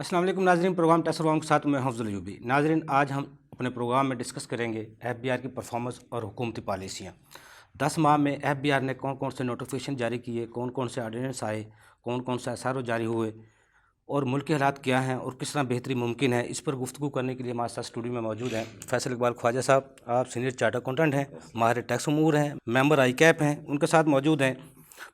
अस्सलाम वालेकुम नाज़रीन, प्रोग्राम टैक्स रिफॉर्म के साथ मैं हफ्जुल अयूबी। नाज़रीन, आज हम अपने प्रोग्राम में डिस्कस करेंगे एफबीआर की परफॉर्मेंस और हुकूमती पॉलिसियाँ। 10 माह में एफबीआर ने कौन कौन से नोटिफिकेशन जारी किए, कौन कौन से ऑर्डिनेंस आए, कौन कौन से एसआरओ जारी हुए और मुल्क के हालात क्या हैं और किस तरह बेहतरी मुमकिन है, इस पर गुफ्तगू करने के लिए हमारे साथ स्टूडियो में मौजूद हैं फैसल इकबाल ख्वाजा साहब। आप सीनियर चार्ट अकाउंटेंट हैं, माहिर टैक्स अमूर हैं, मेंबर आई कैप हैं। उनके साथ मौजूद हैं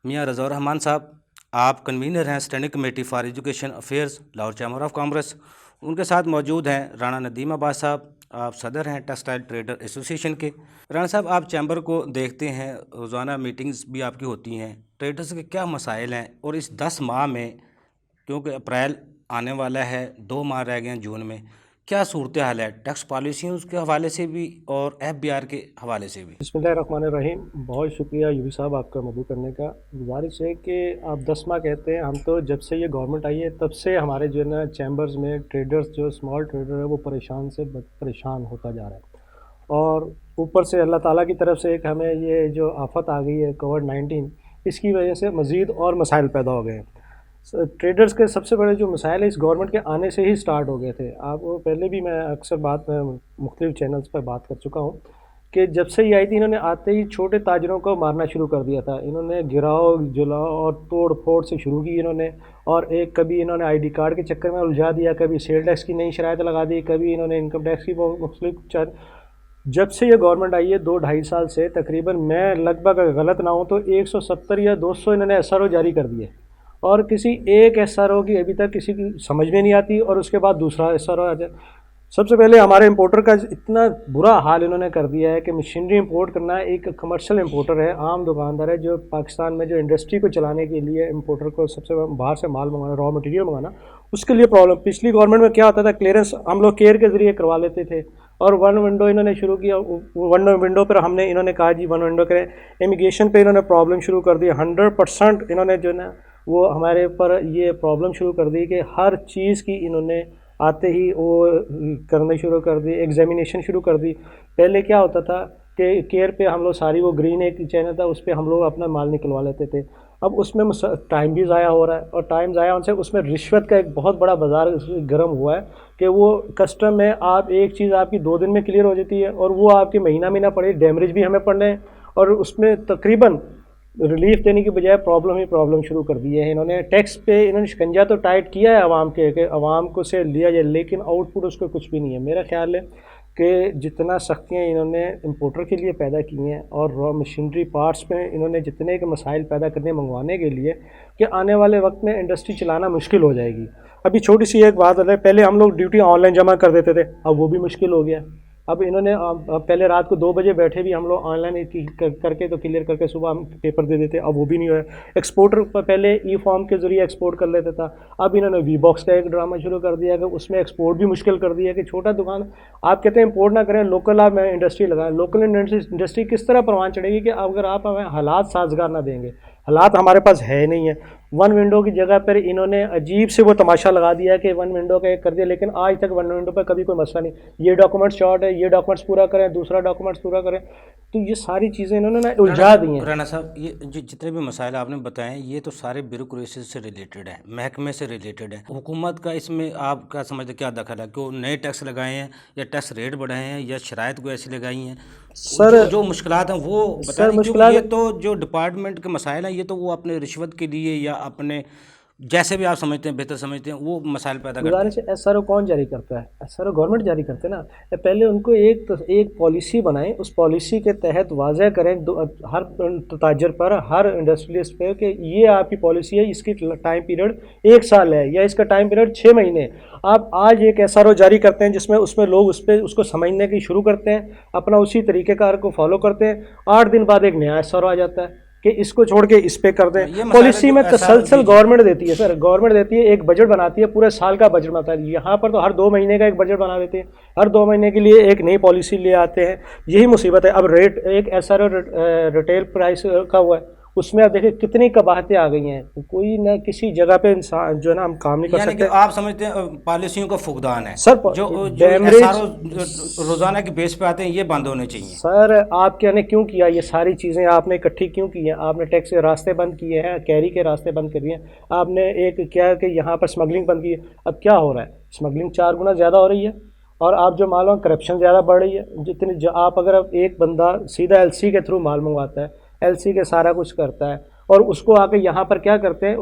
मियाँ रज़ा रहमान साहब, आप कन्वीनर हैं standing committee for education affairs Lahore chamber of commerce. उनके साथ मौजूद हैं राणा नदीम अब्बास साहब, आप सदर हैं टेक्सटाइल ट्रेडर एसोसिएशन के। राणा साहब, आप चैम्बर को देखते हैं, रोज़ाना मीटिंग्स भी आपकी होती हैं, ट्रेडर्स के क्या मसाइल हैं और इस 10 माह में, क्योंकि अप्रैल आने वाला है, 2 माह रह गए हैं जून में, क्या सूरत हाल है टैक्स पॉलिसियों के हवाले से भी और एफबीआर के हवाले से भी? बिस्मिल्लाहिर्रहमानिर्रहीम। बहुत शुक्रिया यूबी साहब आपका मदू करने का। गुजारिश है कि आप 10 माह कहते हैं, हम तो जब से ये गवर्नमेंट आई है तब से हमारे जो है ना चैम्बर्स में ट्रेडर्स, जो स्मॉल ट्रेडर है, वो परेशान से परेशान होता जा रहा है। और ऊपर से अल्लाह ताला की तरफ से एक हमें ये जो आफत आ गई है कोविड-19, इसकी वजह से मज़ीद और मसाइल पैदा हो गए हैं। ट्रेडर्स के सबसे बड़े जो मसाइल है इस गवर्नमेंट के आने से ही स्टार्ट हो गए थे। आप वो पहले भी मैं अक्सर बात में मुख्तलिफ चैनल्स पर बात कर चुका हूँ कि जब से ये आई थी, इन्होंने आते ही छोटे ताजरों को मारना शुरू कर दिया था। इन्होंने गिराओ जलाओ और तोड़ फोड़ से शुरू की इन्होंने। और एक कभी इन्होंने आईडी कार्ड के चक्कर में उलझा दिया, कभी सेल टैक्स की नई शराइत लगा दी, कभी इन्होंने इनकम टैक्स की मुख्तलिफ। जब से ये गवर्नमेंट आई है 2-2.5 साल से तकरीबन, मैं लगभग गलत ना हूँ तो 170 या 200 इन्होंने एसआरओ जारी कर दिए। और किसी एक एसआरओ की अभी तक किसी की समझ में नहीं आती और उसके बाद दूसरा एसआरओ आ जाए। सबसे पहले हमारे इंपोर्टर का इतना बुरा हाल इन्होंने कर दिया है कि मशीनरी इंपोर्ट करना, एक कमर्शियल इंपोर्टर है, आम दुकानदार है, जो पाकिस्तान में जो इंडस्ट्री को चलाने के लिए इंपोर्टर को सबसे बाहर से माल मंगाना, रॉ मटेरियल मंगाना, उसके लिए प्रॉब्लम। पिछली गवर्नमेंट में क्या होता था, क्लियरेंस हम लोग केयर के ज़रिए करवा लेते थे और वन विंडो इन्होंने शुरू किया। वन विंडो पर इन्होंने कहा जी वन विंडो करें। इमिग्रेशन पे इन्होंने प्रॉब्लम शुरू कर दी। 100% इन्होंने जो ना वो हमारे ऊपर ये प्रॉब्लम शुरू कर दी कि हर चीज़ की इन्होंने आते ही वो करने शुरू कर दी, एग्जामिनेशन शुरू कर दी। पहले क्या होता था कि केयर पे हम लोग सारी, वो ग्रीन एक चैनल था, उस पर हम लोग अपना माल निकलवा लेते थे। अब उसमें टाइम भी ज़ाया हो रहा है और टाइम ज़ाया होने से उसमें रिश्वत का एक बहुत बड़ा बाज़ार गर्म हुआ है कि वो कस्टम में आप एक चीज़ आपकी 2 दिन में क्लियर हो जाती है और वो आपकी महीना पड़े, डैमेज भी हमें पड़ रहे हैं और उसमें तकरीबन रिलीफ देने की बजाय प्रॉब्लम ही प्रॉब्लम शुरू कर दी है। इन्होंने टैक्स पे इन्होंने शिकंजा तो टाइट किया है आवाम के कि आवाम को से लिया जाए, लेकिन आउटपुट उसको कुछ भी नहीं है। मेरा ख्याल है कि जितना सख्तियाँ इन्होंने इंपोर्टर के लिए पैदा की हैं और रॉ मशीनरी पार्ट्स में इन्होंने जितने के मसाइल पैदा करने मंगवाने के लिए, कि आने वाले वक्त में इंडस्ट्री चलाना मुश्किल हो जाएगी। अभी छोटी सी एक बात है, पहले हम लोग ड्यूटी ऑनलाइन जमा कर देते थे, अब वो भी मुश्किल हो गया। अब इन्होंने पहले रात को 2 बजे बैठे भी हम लोग ऑनलाइन करके तो क्लियर करके सुबह हम पेपर दे देते, अब वो भी नहीं हुआ। एक्सपोर्टर पहले ई फॉर्म के ज़रिए एक्सपोर्ट कर लेता था, अब इन्होंने वी बॉक्स का एक ड्रामा शुरू कर दिया कि उसमें एक्सपोर्ट भी मुश्किल कर दिया कि छोटा दुकान आप कहते हैं इंपोर्ट ना करें, लोकल आप इंडस्ट्री लगाएं। लोकल इंडस्ट्री किस तरह परवान चढ़ेगी कि अगर आप हमें हालात साजगार ना देंगे? हालात हमारे पास है नहीं है। वन विंडो की जगह पर इन्होंने अजीब से वो तमाशा लगा दिया कि वन विंडो का एक कर दिया, लेकिन आज तक वन विंडो पर कभी कोई मसला नहीं। ये डॉक्यूमेंट शॉर्ट है, ये डॉक्यूमेंट्स पूरा करें, दूसरा डॉक्यूमेंट्स पूरा करें। तो ये सारी चीज़ें इन्होंने ना उलझा दी हैं। राणा साहब, ये जो जितने भी मसाइल आपने बताए ये तो सारे ब्यूरोक्रेसी से रिलेटेड है, महकमे से रिलेटेड है। हुकूमत का इसमें आप क्या समझते, क्या दखल है? क्यों नए टैक्स लगाए हैं या टैक्स रेट बढ़ाए हैं या शराइत को ऐसी लगाई हैं? सर जो मुश्किलात हैं वो सर बताएं, क्योंकि ये तो जो डिपार्टमेंट के मसाइल हैं ये तो वो अपने रिश्वत के लिए या अपने जैसे भी आप समझते हैं, बेहतर समझते हैं, वो मसाइल पैदा करते हैं। गुजारिश है, एसआरओ कौन जारी करता है? एसआरओ गवर्नमेंट जारी करते हैं ना। पहले उनको एक पॉलिसी बनाएं, उस पॉलिसी के तहत वाज़ह करें हर ताजर पर, हर इंडस्ट्रियलिस्ट पे कि ये आपकी पॉलिसी है, इसकी टाइम पीरियड 1 साल है या इसका टाइम पीरियड 6 महीने। आप आज एक एसआरओ जारी करते हैं जिसमें उसमें लोग उसको समझने की शुरू करते हैं, अपना उसी तरीक़ेकार को फॉलो करते हैं। 8 दिन बाद एक नया एसआरओ आ जाता है कि इसको छोड़ के इस पे कर दें। पॉलिसी में तसलसल गवर्नमेंट देती है सर, गवर्नमेंट देती है, एक बजट बनाती है, पूरे साल का बजट बनाता है। यहाँ पर तो हर 2 महीने का एक बजट बना देते हैं, हर 2 महीने के लिए एक नई पॉलिसी ले आते हैं। यही मुसीबत है। अब रेट एक एसआरओ रिटेल प्राइस का हुआ है, उसमें आप देखिए कितनी कबाहतें आ गई हैं, कोई ना किसी जगह पे इंसान जो है ना हम काम नहीं कर यानी कि सकते। आप समझते हैं पॉलिसियों का फुकदान है, सर जो जो डेमरेज, एसआरओ रोजाना के बेस पे आते हैं, ये बंद होने चाहिए। सर आपके ने क्यों किया ये सारी चीज़ें, आपने इकट्ठी क्यों की हैं? आपने टैक्स के रास्ते बंद किए हैं, कैरी के रास्ते बंद कर दिए हैं, आपने एक क्या है कि यहाँ पर स्मगलिंग बंद की है। अब क्या हो रहा है, स्मगलिंग 4 गुना ज़्यादा हो रही है, और आप जो माल करप्शन ज़्यादा बढ़ रही है। जितनी आप अगर अब एक बंदा सीधा एलसी के थ्रू माल मंगवाता है, एलसी के सारा कुछ करता है, और उसको आके यहाँ पर क्या करते हैं,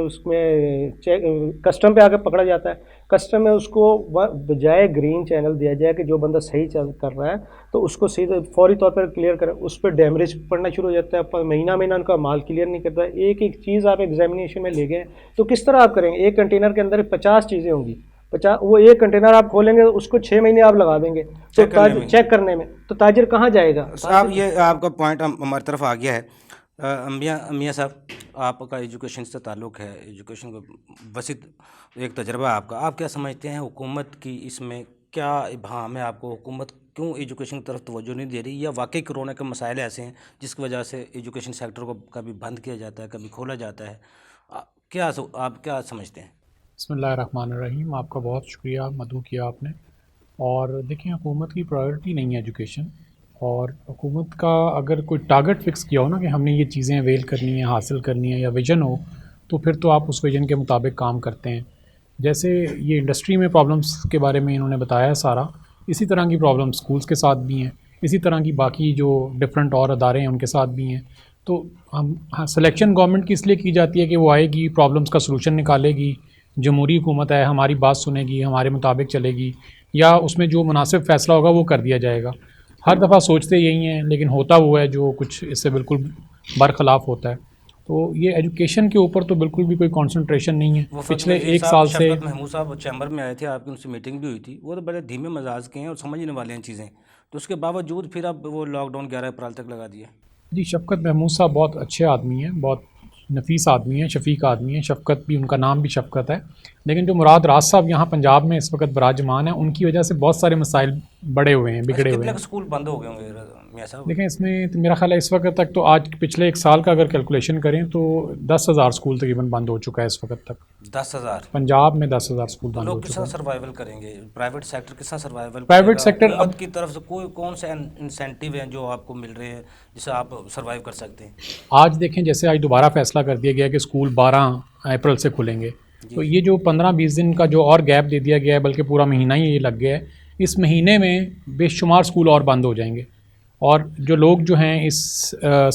उसमें चेक कस्टम पे आके पकड़ा जाता है। कस्टम में उसको बजाय ग्रीन चैनल दिया जाए कि जो बंदा सही चल कर रहा है तो उसको सीधे फौरी तौर पर क्लियर करें, उस पर डैमेज पड़ना शुरू हो जाता है। महीना महीना उनका माल क्लियर नहीं करता। एक एक चीज़ आप एग्जामिनेशन में ले गए तो किस तरह आप करेंगे? एक कंटेनर के अंदर 50 चीज़ें होंगी, 50, वो एक कंटेनर आप खोलेंगे उसको 6 महीने आप लगा देंगे तो चेक करने में, तो ताजिर कहाँ जाएगा? साहब ये आपका पॉइंट हमारी तरफ आ गया है। मियाँ साहब, आपका एजुकेशन से ताल्लुक़ है, एजुकेशन का वसीत एक तजर्बा है आपका, आप क्या समझते हैं हुकूमत की इसमें क्या इबाहम है? आपको हुकूमत क्यों एजुकेशन की तरफ तवज्जो नहीं दे रही, या वाकई कोरोना के मसाइल ऐसे हैं जिसकी वजह से एजुकेशन सेक्टर को कभी बंद किया जाता है, कभी खोला जाता है? आप क्या समझते हैं? बिस्मिल्लाहिर्रहमानिर्रहीम। आपका बहुत शुक्रिया, मदू किया आपने। और देखिए, हुकूमत की प्रायोरिटी नहीं है एजुकेशन, और हुकूमत का अगर कोई टारगेट फ़िक्स किया हो ना कि हमने ये चीज़ें अवेल करनी है, हासिल करनी है, या विज़न हो, तो फिर तो आप उस विज़न के मुताबिक काम करते हैं। जैसे ये इंडस्ट्री में प्रॉब्लम्स के बारे में इन्होंने बताया है सारा, इसी तरह की प्रॉब्लम स्कूल्स के साथ भी हैं, इसी तरह की बाकी जो डिफरेंट और अदारे हैं उनके साथ भी हैं। तो हम सिलेक्शन गवर्नमेंट की इसलिए की जाती है कि वो आएगी, प्रॉब्लम्स का सलूशन निकालेगी, जमहूरी हुकूमत है, हमारी बात सुनेगी, हमारे मुताबिक चलेगी, या उसमें जो मुनासिब फ़ैसला होगा वो कर दिया जाएगा। हर दफ़ा सोचते यही हैं, लेकिन होता वो है जो कुछ इससे बिल्कुल बरखिलाफ़ होता है। तो ये एजुकेशन के ऊपर तो बिल्कुल भी कोई कंसंट्रेशन नहीं है पिछले एक साल से। शफकत महमूद साहब चैम्बर में आए थे, आपकी उनसे मीटिंग भी हुई थी, वो तो बड़े धीमे मजाज के हैं और समझने वाले हैं चीज़ें, तो उसके बावजूद फिर अब वो लॉकडाउन 11 अप्रैल तक लगा दिया। जी, शफ़कत महमूद साहब बहुत अच्छे आदमी हैं, बहुत नफ़ीस आदमी हैं, शफ़ीक आदमी हैं। शफ़कत भी, उनका नाम भी शफ़कत है। लेकिन जो मुराद राज साहब यहाँ पंजाब में इस वक्त विराजमान हैं, उनकी वजह से बहुत सारे मसाइल बड़े हुए हैं, बिगड़े हुए हैं। कितने स्कूल बंद हो गए होंगे मियाँ साहब? देखें, इसमें तो मेरा ख्याल है इस वक्त तक तो आज पिछले एक साल का अगर कैलकुलेशन करें तो 10,000 स्कूल तकरीबन बंद हो चुका है इस वक्त तक। 10,000 पंजाब में 10,000 स्कूल तो बंद हो लोग चुका किस है। सर्वाइवल करेंगे? प्राइवेट सेक्टर किस सर्वाइवल प्राइवेट करेगा? सेक्टर हुकूमत अब की तरफ से कोई कौन से इंसेंटिव हैं जो आपको मिल रहे हैं जिससे आप सर्वाइव कर सकते हैं? आज देखें, जैसे आज दोबारा फैसला कर दिया गया कि स्कूल 12 अप्रैल से खुलेंगे, तो ये जो 15-20 दिन का जो और गैप दे दिया गया है, बल्कि पूरा महीना ही ये लग गया है, इस महीने में बेशुमार स्कूल और बंद हो जाएंगे, और जो लोग जो हैं इस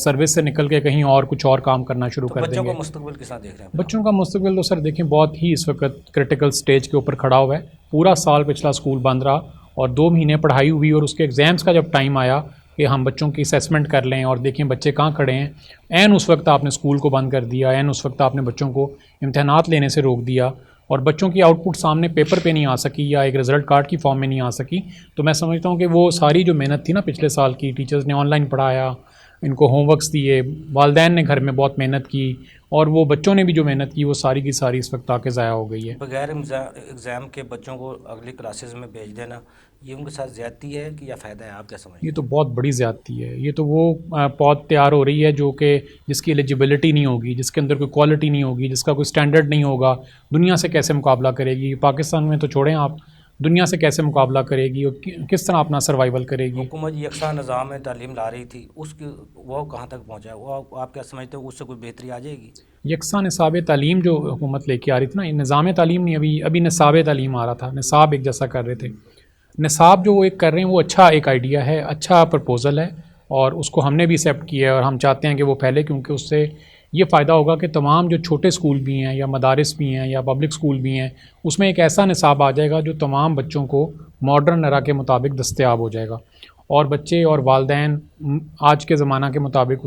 सर्विस से निकल के कहीं और कुछ और काम करना शुरू कर बच्चों देंगे। का मुस्तकबिल किस तरह देख रहे हैं? बच्चों का मुस्तकबिल तो सर देखें बहुत ही इस वक्त क्रिटिकल स्टेज के ऊपर खड़ा हुआ है। पूरा साल पिछला स्कूल बंद रहा, और 2 महीने पढ़ाई हुई, और उसके एग्ज़ाम्स का जब टाइम आया कि हम बच्चों की असेसमेंट कर लें और देखें बच्चे कहाँ खड़े हैं, ऐन उस वक्त आपने स्कूल को बंद कर दिया, ऐन उस वक्त आपने बच्चों को इम्तहानात लेने से रोक दिया, और बच्चों की आउटपुट सामने पेपर पे नहीं आ सकी या एक रिज़ल्ट कार्ड की फॉर्म में नहीं आ सकी। तो मैं समझता हूँ कि वो सारी जो मेहनत थी ना पिछले साल की, टीचर्स ने ऑनलाइन पढ़ाया, इनको होमवर्क्स दिए, वालदैन ने घर में बहुत मेहनत की, और वो बच्चों ने भी जो मेहनत की वो सारी की सारी इस वक्त आके ज़ाया हो गई है। बगैर एग्ज़ाम के बच्चों को अगली क्लासेस में भेज देना, ये उनके साथ ज़्यादती है कि या फ़ायदा है? आप क्या समझते हैं? ये तो बहुत बड़ी ज़्यादती है। ये तो वो पौध तैयार हो रही है जो कि जिसकी एलिजिबिलिटी नहीं होगी, जिसके अंदर कोई क्वालिटी नहीं होगी, जिसका कोई स्टैंडर्ड नहीं होगा, दुनिया से कैसे मुकाबला करेगी? पाकिस्तान में तो छोड़ें आप, दुनिया से कैसे मुकाबला करेगी और किस तरह अपना सर्वाइवल करेगी? हुकूमत यकसा निज़ाम में तालीम ला रही थी, उसकी वो कहाँ तक पहुँचा है? वो आप क्या समझते हो, उससे कोई बेहतरी आ जाएगी? यकसा निसाब तालीम जो हुकूमत लेके आ रही थी ना, निज़ाम तालीम नहीं, अभी निसाब तालीम आ रहा था, निसाब एक जैसा कर रहे थे। निसाब जो वो एक कर रहे हैं वो अच्छा एक आइडिया है, अच्छा प्रपोज़ल है, और उसको हमने भी एक्सेप्ट किया है, और हम चाहते हैं कि वो फैले, क्योंकि उससे ये फ़ायदा होगा कि तमाम जो छोटे स्कूल भी हैं या मदारिस भी हैं या पब्लिक स्कूल भी हैं, उसमें एक ऐसा निसाब आ जाएगा जो तमाम बच्चों को मॉडर्न एरा के मुताबिक दस्तयाब हो जाएगा, और बच्चे और वालदैन आज के ज़माना के मुताबिक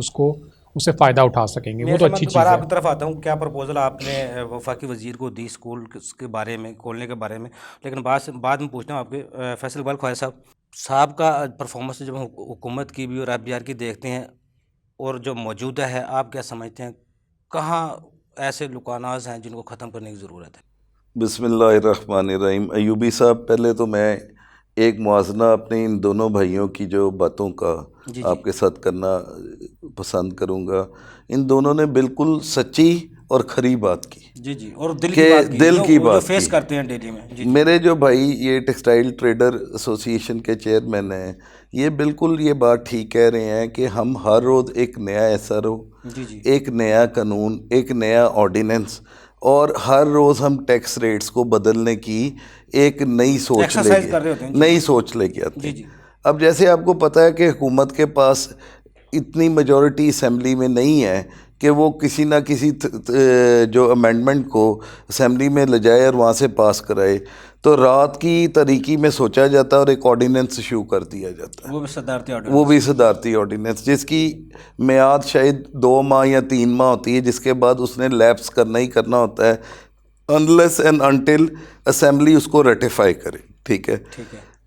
उससे फ़ायदा उठा सकेंगे। वो तो अच्छी चीज़ है। आपकी तरफ आता हूँ, क्या प्रपोज़ल आपने वफाकी वज़ीर को दी स्कूल के बारे में, खोलने के बारे में? लेकिन बाद में पूछना हूँ आपके फैसल इकबाल ख्वाजा साहब का परफॉर्मेंस जब हम हुकूमत की भी और FBR की देखते हैं और जो मौजूदा है, आप क्या समझते हैं कहाँ ऐसे लुकानाज़ हैं जिनको ख़त्म करने की ज़रूरत है? बिस्मिल्लाहिर्रहमानिर्रहीम। अयूबी साहब, पहले तो मैं एक मुआजना अपने इन दोनों भाइयों की जो बातों का जी। आपके साथ करना पसंद करूंगा। इन दोनों ने बिल्कुल सच्ची और खरी बात की जी और दिल कि की बात की, दिल की वो जो बात फेस की। करते हैं डेली में। जी मेरे जो भाई ये टेक्सटाइल ट्रेडर एसोसिएशन के चेयरमैन हैं, ये बिल्कुल ये बात ठीक कह रहे हैं कि हम हर रोज़ एक नया एसआरओ, जी एक नया कानून, एक नया ऑर्डिनेंस और हर रोज़ हम टैक्स रेट्स को बदलने की एक नई सोच एक्सरसाइज कर रहे होते हैं। नई सोच लेके आते जी हैं। जी अब जैसे आपको पता है कि हुकूमत के पास इतनी मेजॉरिटी असेंबली में नहीं है कि वो किसी ना किसी जो अमेंडमेंट को असेंबली में ले जाए और वहाँ से पास कराए, तो रात की तारीकी में सोचा जाता है और एक ऑर्डिनेंस इशू कर दिया जाता है। वो भी सदारती ऑर्डिनेंस जिसकी मियाद शायद 2 माह या 3 माह होती है, जिसके बाद उसने लैप्स करना ही करना होता है अनलेस एंड अनटिल असेंबली उसको रेटिफाई करे। ठीक है।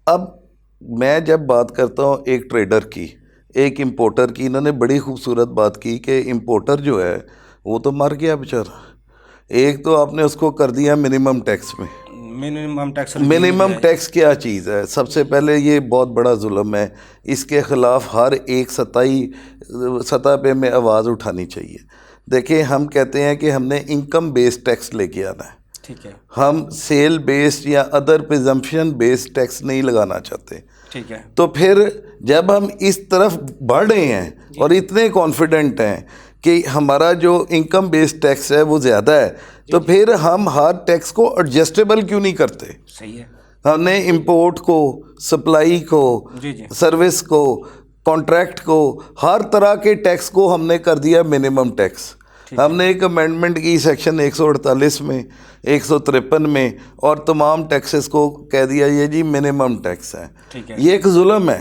अब मैं जब बात करता हूँ एक ट्रेडर की, एक इंपोर्टर की, इन्होंने बड़ी खूबसूरत बात की कि इंपोर्टर जो है वो तो मर गया बेचारा। एक तो आपने उसको कर दिया मिनिमम टैक्स में। मिनिमम टैक्स क्या चीज़ है? सबसे पहले ये बहुत बड़ा जुल्म है, इसके ख़िलाफ़ हर एक सतह पे में आवाज़ उठानी चाहिए। देखिए, हम कहते हैं कि हमने इनकम बेस्ड टैक्स लेके आना है। ठीक है। हम सेल बेस्ड या अदर प्रिजम्पशन बेस्ड टैक्स नहीं लगाना चाहते। ठीक है। तो फिर जब हम इस तरफ बढ़ रहे हैं और इतने कॉन्फिडेंट हैं कि हमारा जो इनकम बेस्ड टैक्स है वो ज़्यादा है, तो फिर हम हर टैक्स को एडजस्टेबल क्यों नहीं करते? सही है। हमने इंपोर्ट को, सप्लाई को, सर्विस को, कॉन्ट्रैक्ट को, हर तरह के टैक्स को हमने कर दिया मिनिमम टैक्स। हमने एक अमेंडमेंट की सेक्शन 148 में, 153 में और तमाम टैक्सेस को कह दिया ये जी मिनिमम टैक्स है। ये एक जुल्म है,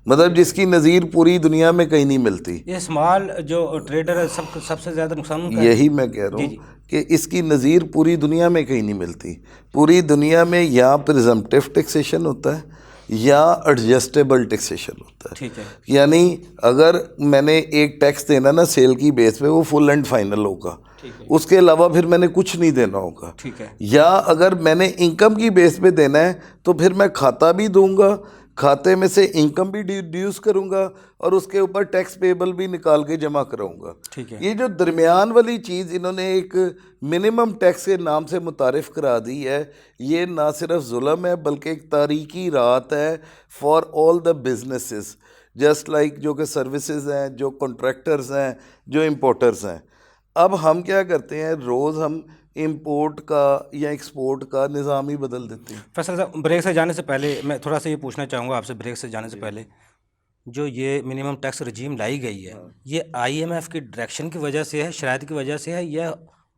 मतलब जिसकी नज़ीर पूरी दुनिया में कहीं नहीं मिलती। ये स्मॉल जो ट्रेडर है सबसे ज़्यादा नुकसान उनका है। यही मैं कह रहा हूँ कि इसकी नज़ीर पूरी दुनिया में कहीं नहीं मिलती। पूरी दुनिया में या प्रिजम्पटिव टैक्सेशन होता है या एडजस्टेबल टैक्सेशन होता है। ठीक है। यानी अगर मैंने एक टैक्स देना ना सेल की बेस पे, वो फुल एंड फाइनल होगा, उसके अलावा फिर मैंने कुछ नहीं देना होगा। ठीक है। या अगर मैंने इनकम की बेस पे देना है तो फिर मैं खाता भी दूंगा, खाते में से इनकम भी डिड्यूस करूंगा और उसके ऊपर टैक्स पेबल भी निकाल के जमा कराऊंगा। ठीक है। ये जो दरमियान वाली चीज़ इन्होंने एक मिनिमम टैक्स के नाम से मुतारिफ करा दी है, ये ना सिर्फ जुल्म है बल्कि एक तारीकी रात है for all the businesses, just like जो कि सर्विसेज हैं, जो कॉन्ट्रैक्टर्स हैं, जो इंपोर्टर्स हैं। अब हम क्या करते हैं, रोज़ हम इंपोर्ट का या एक्सपोर्ट का निज़ाम ही बदल देते हैं। फैसल साहब, ब्रेक से जाने से पहले मैं थोड़ा सा ये पूछना चाहूँगा आपसे, ब्रेक से जाने से पहले जो ये मिनिमम टैक्स रजीम लाई गई है, ये IMF की डायरेक्शन की वजह से है, शराइत की वजह से है, या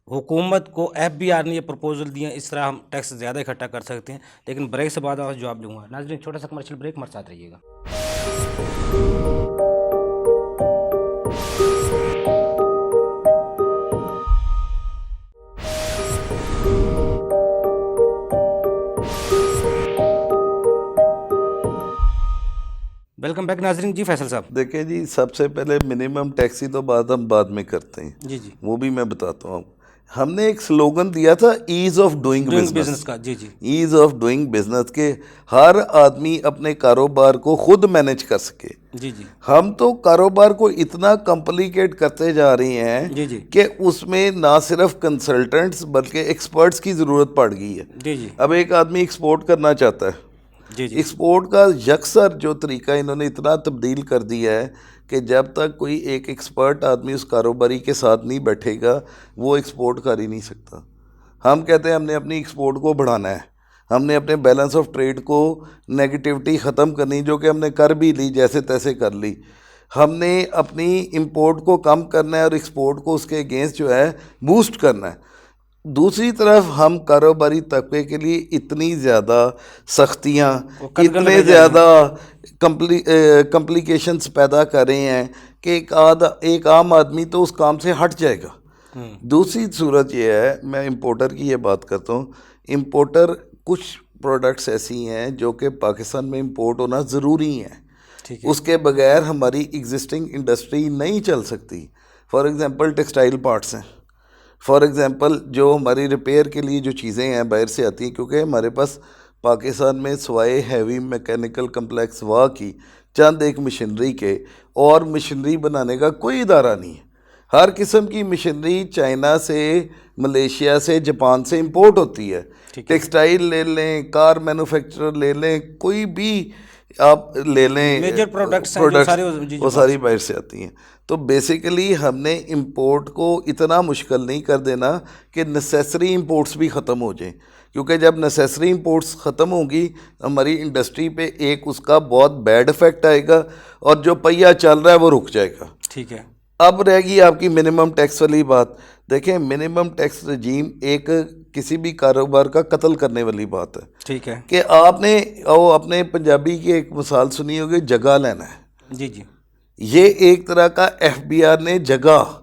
हुकूमत को FBR ने ये प्रपोजल दिए इस तरह हम टैक्स ज़्यादा इकट्ठा कर सकते हैं? लेकिन ब्रेक से बाद आपसे जवाब लूँगा। नाज़रीन, छोटा सा कमर्शियल ब्रेक, हमारे साथ रहिएगा। वेलकम बैक नाजरीन। जी फैसल साहब। देखिए जी, सबसे पहले मिनिमम टैक्स की तो बात हम बाद में करते हैं। जी जी। वो भी मैं बताता हूँ। हमने एक स्लोगन दिया था ईज़ ऑफ डूइंग बिजनेस का। जी जी। ईज़ ऑफ डूइंग बिजनेस के हर आदमी अपने कारोबार को खुद मैनेज कर सके। जी जी। हम तो कारोबार को इतना कॉम्प्लिकेट करते जा रहे हैं जी जी कि उसमें ना सिर्फ कंसल्टेंट्स बल्कि एक्सपर्ट्स की ज़रूरत पड़ गई है। जी जी। अब एक आदमी एक्सपोर्ट करना चाहता है, जी जी। एक्सपोर्ट का यकसर जो तरीका इन्होंने इतना तब्दील कर दिया है कि जब तक कोई एक एक्सपर्ट आदमी उस कारोबारी के साथ नहीं बैठेगा वो एक्सपोर्ट कर ही नहीं सकता। हम कहते हैं हमने अपनी एक्सपोर्ट को बढ़ाना है, हमने अपने बैलेंस ऑफ ट्रेड को नेगेटिविटी ख़त्म करनी, जो कि हमने कर भी ली, जैसे तैसे कर ली। हमने अपनी इंपोर्ट को कम करना है और एक्सपोर्ट को उसके अगेंस्ट जो है बूस्ट करना है। दूसरी तरफ हम कारोबारी तबके के लिए इतनी ज़्यादा सख्तियाँ, इतने ज़्यादा कम्प्लिकेशंस पैदा कर रहे हैं कि एक आम आदमी तो उस काम से हट जाएगा। दूसरी सूरत ये है, मैं इंपोर्टर की ये बात करता हूँ, इंपोर्टर कुछ प्रोडक्ट्स ऐसी हैं जो कि पाकिस्तान में इंपोर्ट होना ज़रूरी है, उसके बगैर हमारी एग्जिस्टिंग इंडस्ट्री नहीं चल सकती। फॉर एग्ज़ाम्पल टेक्सटाइल पार्ट्स हैं, फॉर एग्ज़ाम्पल जो हमारी रिपेयर के लिए जो चीज़ें हैं बाहर से आती हैं, क्योंकि हमारे पास पाकिस्तान में सवाए हैवी मैकेनिकल कम्प्लेक्स वाह की चंद एक मशीनरी के और मशीनरी बनाने का कोई इदारा नहीं है। हर किस्म की मशीनरी चाइना से, मलेशिया से, जापान से इंपोर्ट होती है। टेक्सटाइल ले लें, कार मैन्युफैक्चरर ले लें, कोई भी आप ले लें, मेजर प्रोडक्ट्स हैं जो सारे वो सारी बाहर से आती हैं। तो बेसिकली हमने इंपोर्ट को इतना मुश्किल नहीं कर देना कि नेसेसरी इंपोर्ट्स भी ख़त्म हो जाएं, क्योंकि जब नेसेसरी इंपोर्ट्स ख़त्म होंगी हमारी इंडस्ट्री पे एक उसका बहुत बैड इफेक्ट आएगा और जो पहिया चल रहा है वो रुक जाएगा। ठीक है। अब रहेगी आपकी मिनिमम टैक्स वाली बात। देखें, मिनिमम टैक्स रजीम एक किसी भी कारोबार का कत्ल करने वाली बात है। ठीक है कि आपने वो अपने पंजाबी की एक मिसाल सुनी होगी, जगह लेना है। जी जी। ये एक तरह का एफबीआर ने जगह,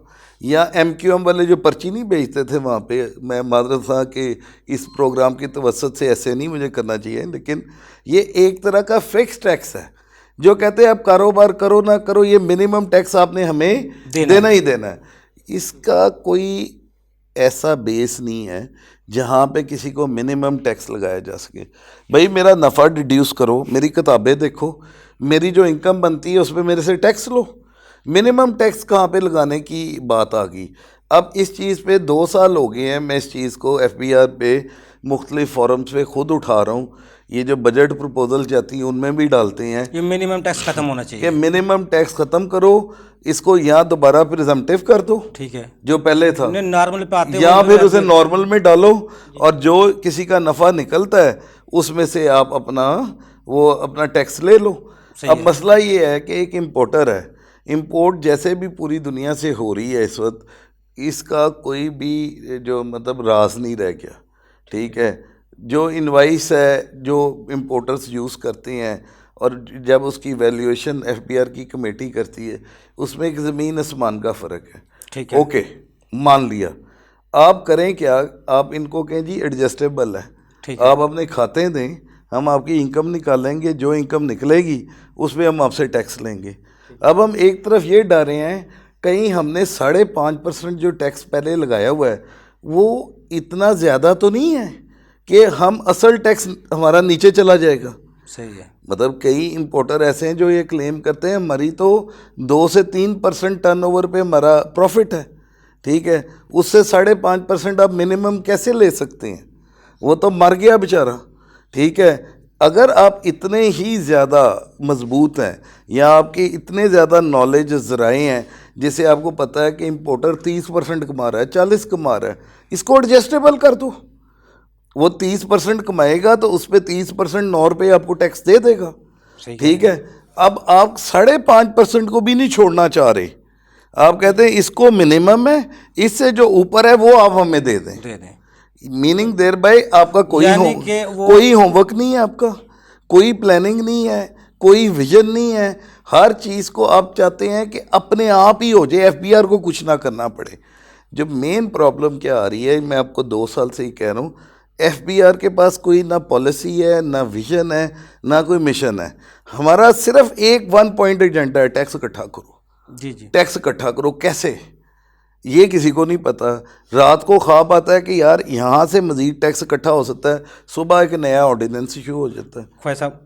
या एमक्यूएम वाले जो पर्ची नहीं बेचते थे वहाँ पे, मैं मादरत था कि इस प्रोग्राम की तवसत से ऐसे नहीं मुझे करना चाहिए, लेकिन ये एक तरह का फिक्स टैक्स है जो कहते हैं आप कारोबार करो ना करो, ये मिनिमम टैक्स आपने हमें देना ही देना है। इसका कोई ऐसा बेस नहीं है जहाँ पे किसी को मिनिमम टैक्स लगाया जा सके। भाई मेरा नफ़ा डिड्यूस करो, मेरी किताबें देखो, मेरी जो इनकम बनती है उस पर मेरे से टैक्स लो। मिनिमम टैक्स कहाँ पे लगाने की बात आ गई। अब इस चीज़ पे 2 साल हो गए हैं, मैं इस चीज़ को एफबीआर पे मुख्तलिफ फोरम्स पे ख़ुद उठा रहा हूँ। ये जो बजट प्रपोजल जाती हैं उनमें भी डालते हैं ये मिनिमम टैक्स खत्म होना चाहिए, कि मिनिमम टैक्स ख़त्म करो, इसको यहाँ दोबारा प्रिजम्पटिव कर दो। ठीक है, जो पहले था नॉर्मल पे आते या फिर उसे नॉर्मल में डालो, और जो किसी का नफ़ा निकलता है उसमें से आप अपना टैक्स ले लो। अब मसला ये है कि एक इम्पोर्टर है, इंपोर्ट जैसे भी पूरी दुनिया से हो रही है इस वक्त, इसका कोई भी जो मतलब राज नहीं रह गया। ठीक है, जो इनवाइस है जो इंपोर्टर्स यूज़ करते हैं और जब उसकी वैल्यूएशन एफबीआर की कमेटी करती है उसमें एक ज़मीन आसमान का फ़र्क है। ठीक है, ओके, मान लिया। आप करें क्या, आप इनको कहें जी एडजस्टेबल है, आप अपने खाते दें, हम आपकी इनकम निकालेंगे, जो इनकम निकलेगी उस पर हम आपसे टैक्स लेंगे। अब हम एक तरफ ये डरे हैं कहीं हमने 5.5% जो टैक्स पहले लगाया हुआ है वो इतना ज़्यादा तो नहीं है कि हम असल टैक्स हमारा नीचे चला जाएगा। सही है। मतलब कई इंपोर्टर ऐसे हैं जो ये क्लेम करते हैं हमारी तो 2 से 3% टर्नओवर पे हमारा प्रॉफिट है। ठीक है, उससे 5.5% आप मिनिमम कैसे ले सकते हैं, वो तो मर गया बेचारा। ठीक है, अगर आप इतने ही ज़्यादा मजबूत हैं या आपकी इतने ज़्यादा नॉलेज ज़राए हैं जिसे आपको पता है कि इंपोर्टर 30% कमा रहा है, 40 कमा रहा है, इसको एडजस्टेबल कर दो। वो 30% कमाएगा तो उस पर 30% 9 रुपये आपको टैक्स दे देगा। ठीक है, अब आप 5.5% को भी नहीं छोड़ना चाह रहे, आप कहते हैं इसको मिनिमम है, इससे जो ऊपर है वो आप हमें दे दें। मीनिंग देयर बाय आपका कोई होमवर्क नहीं है, आपका कोई प्लानिंग नहीं है, कोई विजन नहीं है। हर चीज़ को आप चाहते हैं कि अपने आप ही हो जाए, एफबीआर को कुछ ना करना पड़े। जो मेन प्रॉब्लम क्या आ रही है, मैं आपको 2 साल से ही कह रहा हूँ, एफबीआर के पास कोई ना पॉलिसी है, ना विजन है, ना कोई मिशन है। हमारा सिर्फ एक 1 पॉइंट एजेंडा है, टैक्स इकट्ठा करो। जी जी, टैक्स इकट्ठा करो। कैसे, ये किसी को नहीं पता। रात को ख्वाब आता है कि यार यहाँ से मज़ीद टैक्स इकट्ठा हो सकता है, सुबह एक नया ऑर्डिनेंस इशू हो जाता है। ख्वाजा साहब,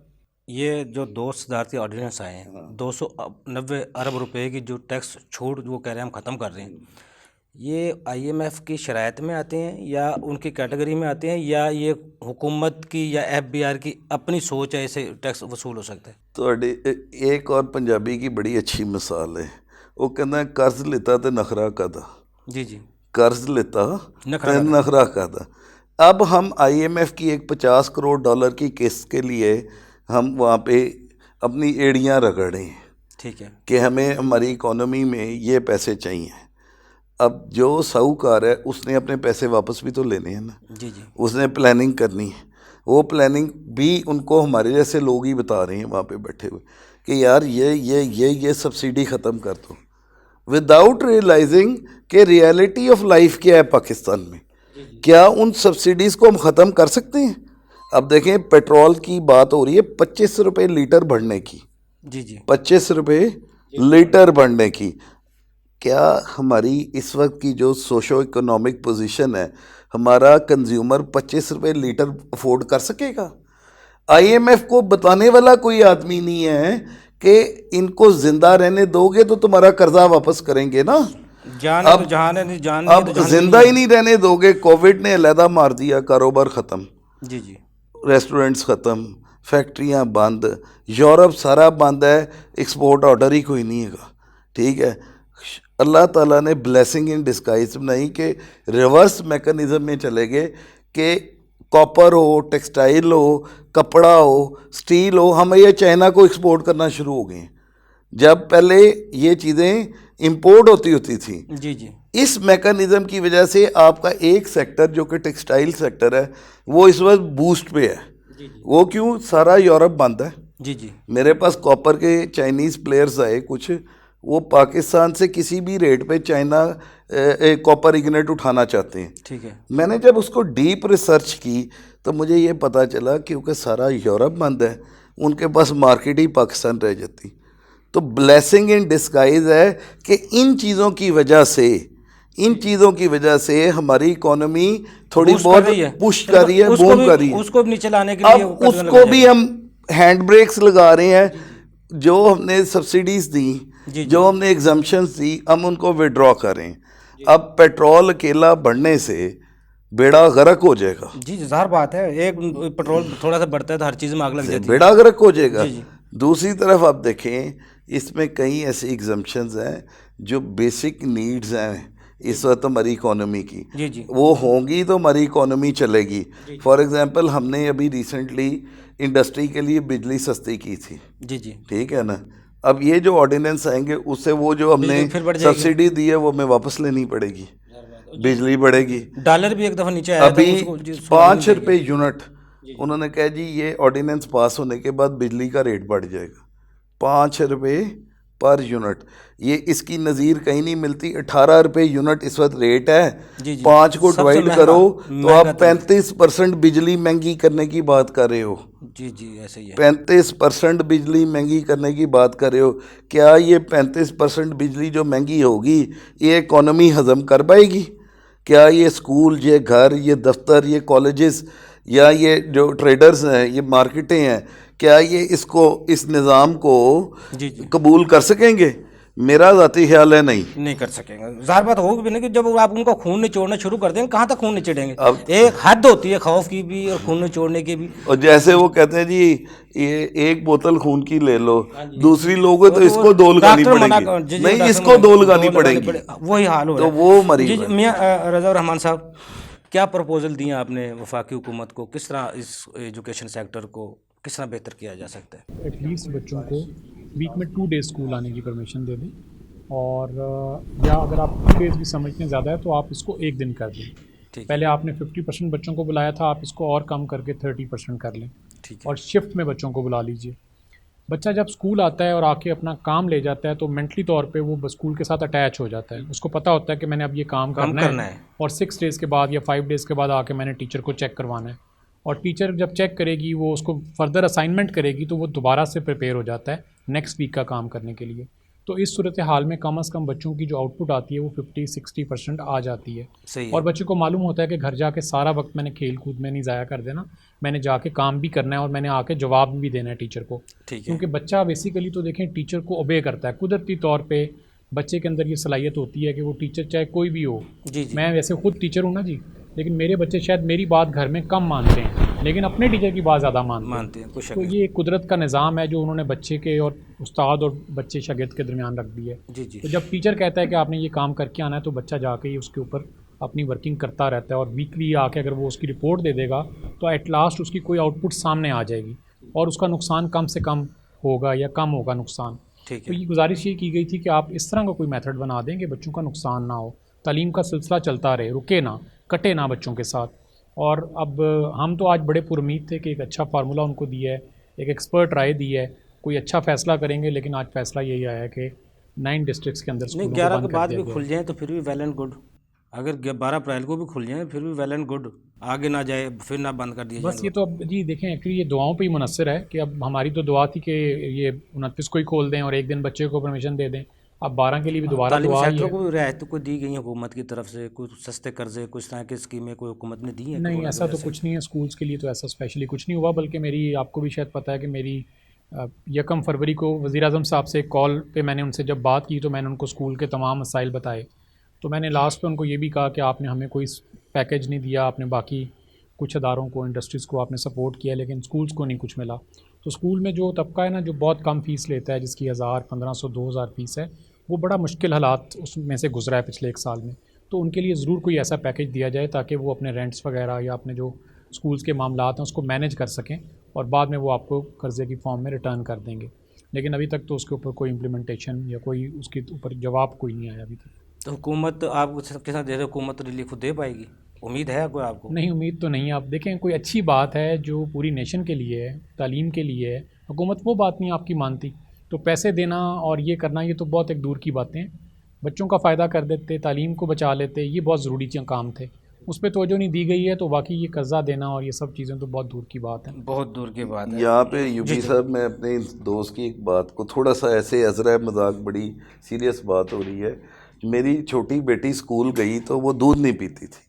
ये जो 2 सुधारती ऑर्डिनेंस आए हैं, 290 अरब रुपए की जो टैक्स छूट वो कह रहे हैं हम ख़त्म कर रहे हैं, ये आईएमएफ की शराइत में आते हैं या उनकी कैटेगरी में आते हैं, या ये हुकूमत की या एफबीआर की अपनी सोच है ऐसे टैक्स वसूल हो सकता है? तो एक और पंजाबी की बड़ी अच्छी मिसाल है, वो कहना कर्ज लेता तो नखरा कादा। जी जी, कर्ज लेता तो नखरा कादा। अब हम आईएमएफ की एक $50 करोड़ की किस्त के लिए हम वहाँ पे अपनी एड़ियाँ रगड़े हैं। ठीक है, कि हमें हमारी इकोनॉमी में ये पैसे चाहिए। अब जो साहूकार है उसने अपने पैसे वापस भी तो लेने हैं ना। जी जी, उसने प्लानिंग करनी है, वो प्लानिंग भी उनको हमारे जैसे लोग ही बता रहे हैं वहाँ पे बैठे हुए कि यार ये सब्सिडी ख़त्म कर दो, विदाउट रियलाइजिंग कि रियलिटी ऑफ लाइफ क्या है पाकिस्तान में। क्या उन सब्सिडीज़ को हम ख़त्म कर सकते हैं? अब देखें, पेट्रोल की बात हो रही है 25 रुपये लीटर बढ़ने की। जी जी, 25 रुपये लीटर बढ़ने की। क्या हमारी इस वक्त की जो सोशो इकोनॉमिक पोजीशन है, हमारा कंज्यूमर 25 रुपये लीटर अफोर्ड कर सकेगा? IMF को बताने वाला कोई आदमी नहीं है कि इनको जिंदा रहने दोगे तो तुम्हारा कर्जा वापस करेंगे ना। जाने तो जहान है नहीं, जान नहीं अब तो जान जिंदा ही नहीं रहने दोगे। कोविड ने अलहदा मार दिया, कारोबार ख़त्म, जी जी रेस्टोरेंट्स ख़त्म, फैक्ट्रियां बंद, यूरोप सारा बंद है, एक्सपोर्ट ऑर्डर ही कोई नहीं है। ठीक है, अल्लाह ताला ने ब्लेसिंग इन डिस्गाइज बनाई कि रिवर्स मैकेनिज्म में चले गए कि कॉपर हो, टेक्सटाइल हो, कपड़ा हो, स्टील हो, हम ये चाइना को एक्सपोर्ट करना शुरू हो गए। जब पहले ये चीज़ें इंपोर्ट होती थी, जी जी इस मैकेनिज्म की वजह से आपका एक सेक्टर जो कि टेक्सटाइल सेक्टर है वो इस वक्त बूस्ट पे है। वो क्यों? सारा यूरोप बंद है। जी जी मेरे पास कॉपर के चाइनीज़ प्लेयर्स आए कुछ, वो पाकिस्तान से किसी भी रेट पे चाइना कॉपर इग्नेट उठाना चाहते हैं। ठीक है, मैंने जब उसको डीप रिसर्च की तो मुझे ये पता चला क्योंकि सारा यूरोप बंद है, उनके पास मार्केट ही पाकिस्तान रह जाती। तो ब्लेसिंग इन डिस्गाइज है कि इन चीज़ों की वजह से हमारी इकोनॉमी थोड़ी Boost बहुत कर रही है। पुश कर रही है, उसको बूम भी- कर रही है। उसको भी नीचे लाने के लिए अब वो कदम उसको लगाए भी जाएंगे। हम हैंड ब्रेक्स लगा रहे हैं। जो हमने सब्सिडीज़ दी, जी। जो हमने एग्जम्पशंस दी, हम उनको विड्रॉ करें। अब पेट्रोल अकेला बढ़ने से बेड़ा गर्क हो जाएगा, जी ज़ाहिर बात है, एक पेट्रोल थोड़ा सा बढ़ता है तो हर चीज़ में आग लग जाती है। बेड़ा गर्क हो जाएगा। जी, जी। दूसरी तरफ आप देखें, इसमें कई ऐसी एग्जम्पशंस हैं जो बेसिक नीड्स हैं इस वक्त हमारी इकोनॉमी की, जी जी वो होंगी तो हमारी इकोनॉमी चलेगी। फॉर एग्जांपल हमने अभी रिसेंटली इंडस्ट्री के लिए बिजली सस्ती की थी, जी जी ठीक है ना। अब ये जो ऑर्डिनेंस आएंगे उससे वो जो हमने बिजली फिर बढ़ जाएगी। सब्सिडी दी है वो हमें वापस लेनी पड़ेगी, बिजली बढ़ेगी। डॉलर भी एक दफ़ा नीचे आया था, अभी उसको जी, 5 रुपये यूनिट उन्होंने कहा जी ये ऑर्डिनेंस पास होने के बाद बिजली का रेट बढ़ जाएगा 5 रुपये पर यूनिट। ये इसकी नज़ीर कहीं नहीं मिलती। 18 रुपये यूनिट इस वक्त रेट है। जी, जी। 5 को सबसे डिवाइड महंगा- करो तो महंगा आप तो- 35% बिजली महंगी करने की बात कर रहे हो। जी जी ऐसे ही है। 35% बिजली महंगी करने की बात कर रहे हो। क्या ये 35% बिजली जो महंगी होगी ये इकॉनमी हज़म कर पाएगी? क्या ये स्कूल, ये घर, ये दफ्तर, ये कॉलेजेस या ये जो ट्रेडर्स हैं, ये मार्केटें हैं, क्या ये इसको, इस निज़ाम को जी जी कबूल कर सकेंगे? मेरा ज़ाती ख्याल है नहीं कर सकेंगे। ज़ाहिर बात होगी भी नहीं कि जब आप उनका खून निचोड़ना शुरू कर देंगे, कहाँ तक खून निचोड़ेंगे? अब- एक हद होती है खौफ की भी और खून निचोड़ने की भी। और जैसे वो कहते हैं जी ये एक बोतल खून की ले लो, दूसरी लोगे तो इसको दो लगानी डॉक्टर मना कर- पड़ेगी, जी, जी, नहीं डॉक्टर इसको मना- दो लगानी पड़ेगी। वही हाल हो तो रहा है। वो मरी जी हुई है। मियाँ रज़ा रहमान साहब, क्या प्रपोजल दिए आपने वफाकी हुकूमत को? किस तरह इस एजुकेशन सेक्टर को किस तरह बेहतर किया जा सकता है? एटलीस्ट बच्चों को वीक में 2 डेज़ स्कूल आने की परमिशन दे दें, और या अगर आप 2 डेज़ भी समझते ज़्यादा है तो आप इसको 1 दिन कर दें। ठीक पहले आपने 50% बच्चों को बुलाया था, आप इसको और कम करके 30% कर लें, ठीक है। और शिफ्ट में बच्चों को बुला लीजिए। बच्चा जब स्कूल आता है और आके अपना काम ले जाता है तो मेंटली तौर पे वो स्कूल के साथ अटैच हो जाता है। उसको पता होता है कि मैंने अब ये काम करना है, और 6 डेज़ के बाद या 5 डेज़ के बाद आके मैंने टीचर को चेक करवाना है, और टीचर जब चेक करेगी, वो उसको फर्दर असाइनमेंट करेगी, तो वो दोबारा से प्रिपेयर हो जाता है नेक्स्ट वीक का काम करने के लिए। तो इस सूरत हाल में कम से कम बच्चों की जो आउटपुट आती है वो 50-60% आ जाती है। सही है। और बच्चे को मालूम होता है कि घर जाके सारा वक्त मैंने खेल कूद में नहीं ज़ाया कर देना, मैंने जाके काम भी करना है और मैंने आके जवाब भी देना है टीचर को। ठीक है। क्योंकि बच्चा बेसिकली तो देखें टीचर को ओबे करता है, कुदरती तौर पे बच्चे के अंदर ये सलाहियत होती है कि वो टीचर चाहे कोई भी हो। जी जी मैं वैसे खुद टीचर हूँ ना जी, लेकिन मेरे बच्चे शायद मेरी बात घर में कम मानते हैं, लेकिन अपने टीचर की बात ज़्यादा मानते हैं। हैं, कुछ तो ये एक कुदरत का निज़ाम है जो उन्होंने बच्चे के और उस्ताद और बच्चे शागिर्द के दरमियान रख दी है। जी जी तो जब टीचर कहता है कि आपने ये काम करके आना है, तो बच्चा जाके ही उसके ऊपर अपनी वर्किंग करता रहता है, और वीकली आके अगर वो उसकी रिपोर्ट दे देगा तो एट लास्ट उसकी कोई आउटपुट सामने आ जाएगी और उसका नुकसान कम से कम होगा या कम होगा नुकसान। ठीक तो है। ये गुजारिश ये की गई थी कि आप इस तरह का कोई मेथड बना दें कि बच्चों का नुकसान ना हो, तालीम का सिलसिला चलता रहे, रुके ना, कटे ना बच्चों के साथ। और अब हम तो आज बड़े पुरुमीद थे कि एक अच्छा फार्मूला उनको दिया है, एक एक्सपर्ट राय दी है, कोई अच्छा फ़ैसला करेंगे, लेकिन आज फ़ैसला यही आया है कि 9 डिस्ट्रिक्ट्स के अंदर नहीं, स्कूलों को 11 बंद के कर बाद दिया भी गया खुल है। जाएँ तो फिर भी वेल एंड गुड। अगर 12 अप्रैल को भी खुल जाएँ फिर भी वेल एंड गुड, आगे ना जाए फिर ना बंद कर दिया बस ये तो अब जी देखें, एक्चुअली ये दुआओं पे ही मुनस्सर है कि अब हमारी तो दुआ थी कि ये 29 को ही खोल दें और एक दिन बच्चे को परमिशन दे दें, अब 12 के लिए भी दोबारा तालीमी दुआ ही सेक्टर है। को भी रियायत कोई दी गई है हुकूमत की तरफ से, कुछ सस्ते कर्जे, कुछ तरह की स्कीमें कोई हुकूमत ने दी हैं? नहीं, कोरोना की ऐसा वजह तो से? कुछ नहीं है, स्कूल्स के लिए तो ऐसा स्पेशली कुछ नहीं हुआ, बल्कि मेरी, आपको भी शायद पता है कि मेरी 1 फरवरी को वज़ीर-ए-आज़म साहब से कॉल पे मैंने उनसे जब बात की तो मैंने उनको स्कूल के तमाम मसाइल बताए। तो मैंने लास्ट पे उनको ये भी कहा कि आपने हमें कोई पैकेज नहीं दिया, आपने बाकी कुछ अदारों को, इंडस्ट्रीज़ को आपने सपोर्ट किया, लेकिन स्कूल्स को नहीं कुछ मिला। तो स्कूल में जो तबका है ना, जो बहुत कम फ़ीस लेता है, जिसकी 1000, 1500, 2000 फ़ीस है, वो बड़ा मुश्किल हालात उसमें से गुज़रा है पिछले 1 साल में। तो उनके लिए ज़रूर कोई ऐसा पैकेज दिया जाए ताकि वो अपने रेंट्स वगैरह या अपने जो स्कूल्स के मामलात हैं उसको मैनेज कर सकें, और बाद में वो आपको कर्ज़े की फॉर्म में रिटर्न कर देंगे। लेकिन अभी तक तो उसके ऊपर कोई इम्प्लीमेंटेशन या कोई उसके ऊपर जवाब कोई नहीं आया अभी तक। तो हुकूमत आपको सबके साथ दे रहे, हुकूमत रिलीफ दे पाएगी? उम्मीद है कोई आपको? नहीं, उम्मीद तो नहीं है। आप देखें, कोई अच्छी बात है जो पूरी नेशन के लिए है, तालीम के लिए है, हुकूमत वो बात नहीं आपकी मानती, तो पैसे देना और ये करना, ये तो बहुत एक दूर की बातें हैं। बच्चों का फ़ायदा कर देते, तालीम को बचा लेते, ये बहुत ज़रूरी काम थे, उस पर तवज्जो नहीं दी गई है, तो वाकई ये कर्ज़ा देना और ये सब चीज़ें तो बहुत दूर की बात है। बहुत दूर की बात है। यहाँ पे यूबी साहब, मैं अपने इस दोस्त की एक बात को थोड़ा सा ऐसे अजरा मजाक, बड़ी सीरियस बात हो रही है। मेरी छोटी बेटी स्कूल गई तो वो दूध नहीं पीती थी।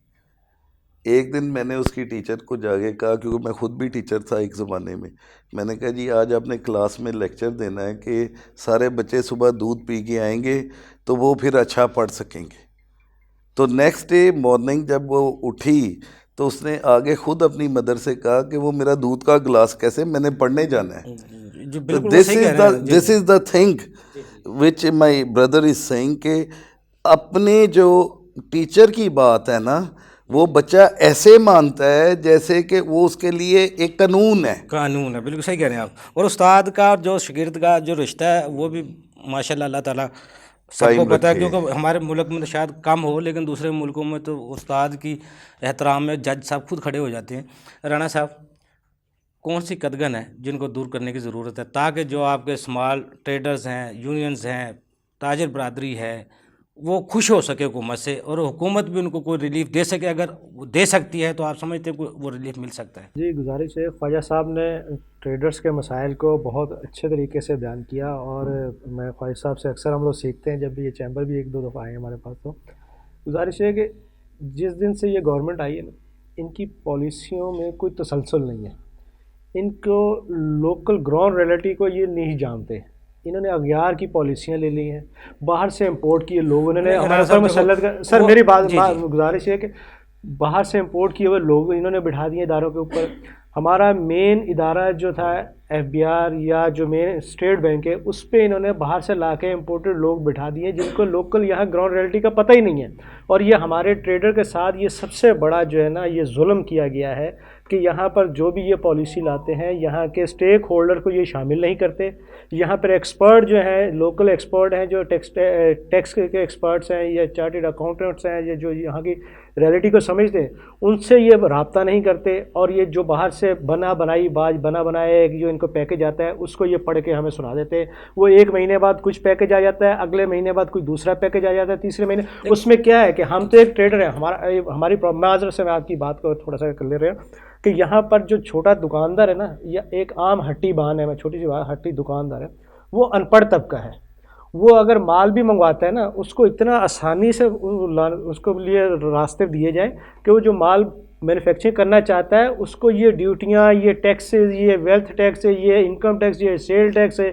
एक दिन मैंने उसकी टीचर को जाके कहा, क्योंकि मैं ख़ुद भी टीचर था एक ज़माने में, मैंने कहा जी आज आपने क्लास में लेक्चर देना है कि सारे बच्चे सुबह दूध पी के आएंगे तो वो फिर अच्छा पढ़ सकेंगे। तो नेक्स्ट डे मॉर्निंग जब वो उठी तो उसने आगे ख़ुद अपनी मदर से कहा कि वो मेरा दूध का गिलास कैसे, मैंने पढ़ने जाना है। जो तो बिल्कुल वो सही कह रहे हैं। This is the thing which my brother is saying कि अपने जो टीचर की बात है ना, वो बच्चा ऐसे मानता है जैसे कि वो उसके लिए एक कानून है। कानून है, बिल्कुल सही कह रहे हैं आप। और उस्ताद का और जो शागिर्द का जो रिश्ता है वो भी माशाल्लाह अल्लाह ताला सबको कायम पता है, रखे। क्योंकि हमारे मुल्क में तो शायद कम हो, लेकिन दूसरे मुल्कों में तो उस्ताद की एहतराम में जज साहब खुद खड़े हो जाते हैं। राणा साहब, कौन सी कदगन है जिनको दूर करने की ज़रूरत है ताकि जो आपके स्मॉल ट्रेडर्स हैं, यूनियंस हैं, ताजिर बरादरी है, वो खुश हो सके हुकूमत से, और हुकूमत भी उनको कोई रिलीफ दे सके? अगर वो दे सकती है तो आप समझते हैं वो रिलीफ मिल सकता है? जी, गुजारिश है, ख्वाजा साहब ने ट्रेडर्स के मसाइल को बहुत अच्छे तरीके से बयान किया, और मैं ख्वाजा साहब से अक्सर हम लोग सीखते हैं, जब भी ये चैम्बर भी 1-2 दफ़ा आए हमारे पास। तो गुजारिश है कि जिस दिन से ये गवर्नमेंट आई है ना, इनकी पॉलिसियों में कोई तसलसल नहीं है। इनको लोकल ग्राउंड रियलिटी को ये नहीं जानते। इन्होंने अगयार की पॉलिसियाँ ले ली हैं, बाहर से इंपोर्ट किए लोग, उन्होंने हमारे ऊपर मुसल्लत कर। सर मेरी बात गुजारिश है कि बाहर से इंपोर्ट किए हुए लोग इन्होंने बिठा दिए इदारों के ऊपर। हमारा मेन इदारा जो था एफबीआर या जो मेन स्टेट बैंक है, उस पर इन्होंने बाहर से ला के इम्पोर्टेड लोग बिठा दिए जिनको लोकल यहाँ ग्राउंड रियलिटी का पता ही नहीं है। और ये हमारे ट्रेडर के साथ ये सबसे बड़ा जो है ना, ये जुल्म किया गया है कि यहाँ पर जो भी ये पॉलिसी लाते हैं, यहाँ के स्टेक होल्डर को ये शामिल नहीं करते। यहाँ पर एक्सपर्ट जो हैं, लोकल एक्सपर्ट हैं, जो टैक्स के एक्सपर्ट्स हैं या चार्टर्ड अकाउंटेंट्स हैं, या जो यहाँ की रियलिटी को समझते हैं, उनसे ये रब्ता नहीं करते। और ये जो बाहर से बना बनाया एक जो इनको पैकेज आता है, उसको ये पढ़ के हमें सुना देते हैं। वो 1 महीने बाद कुछ पैकेज आ जाता है, अगले महीने बाद कोई दूसरा पैकेज आ जाता है, तीसरे महीने। उसमें क्या है कि हम तो एक ट्रेडर हैं, हमारी माजरत से मैं आपकी बात को थोड़ा सा कर ले रहे हैं कि यहाँ पर जो छोटा दुकानदार है ना, या एक आम हट्टी बान है, मैं छोटी सी हट्टी दुकानदार है, वो अनपढ़ तबका है। वो अगर माल भी मंगवाता है ना, उसको इतना आसानी से उसको लिए रास्ते दिए जाएं कि वो जो माल मैन्युफैक्चरिंग करना चाहता है, उसको ये ड्यूटियाँ, ये टैक्सेस, ये वेल्थ टैक्स है, ये इनकम टैक्स, ये सेल टैक्स है,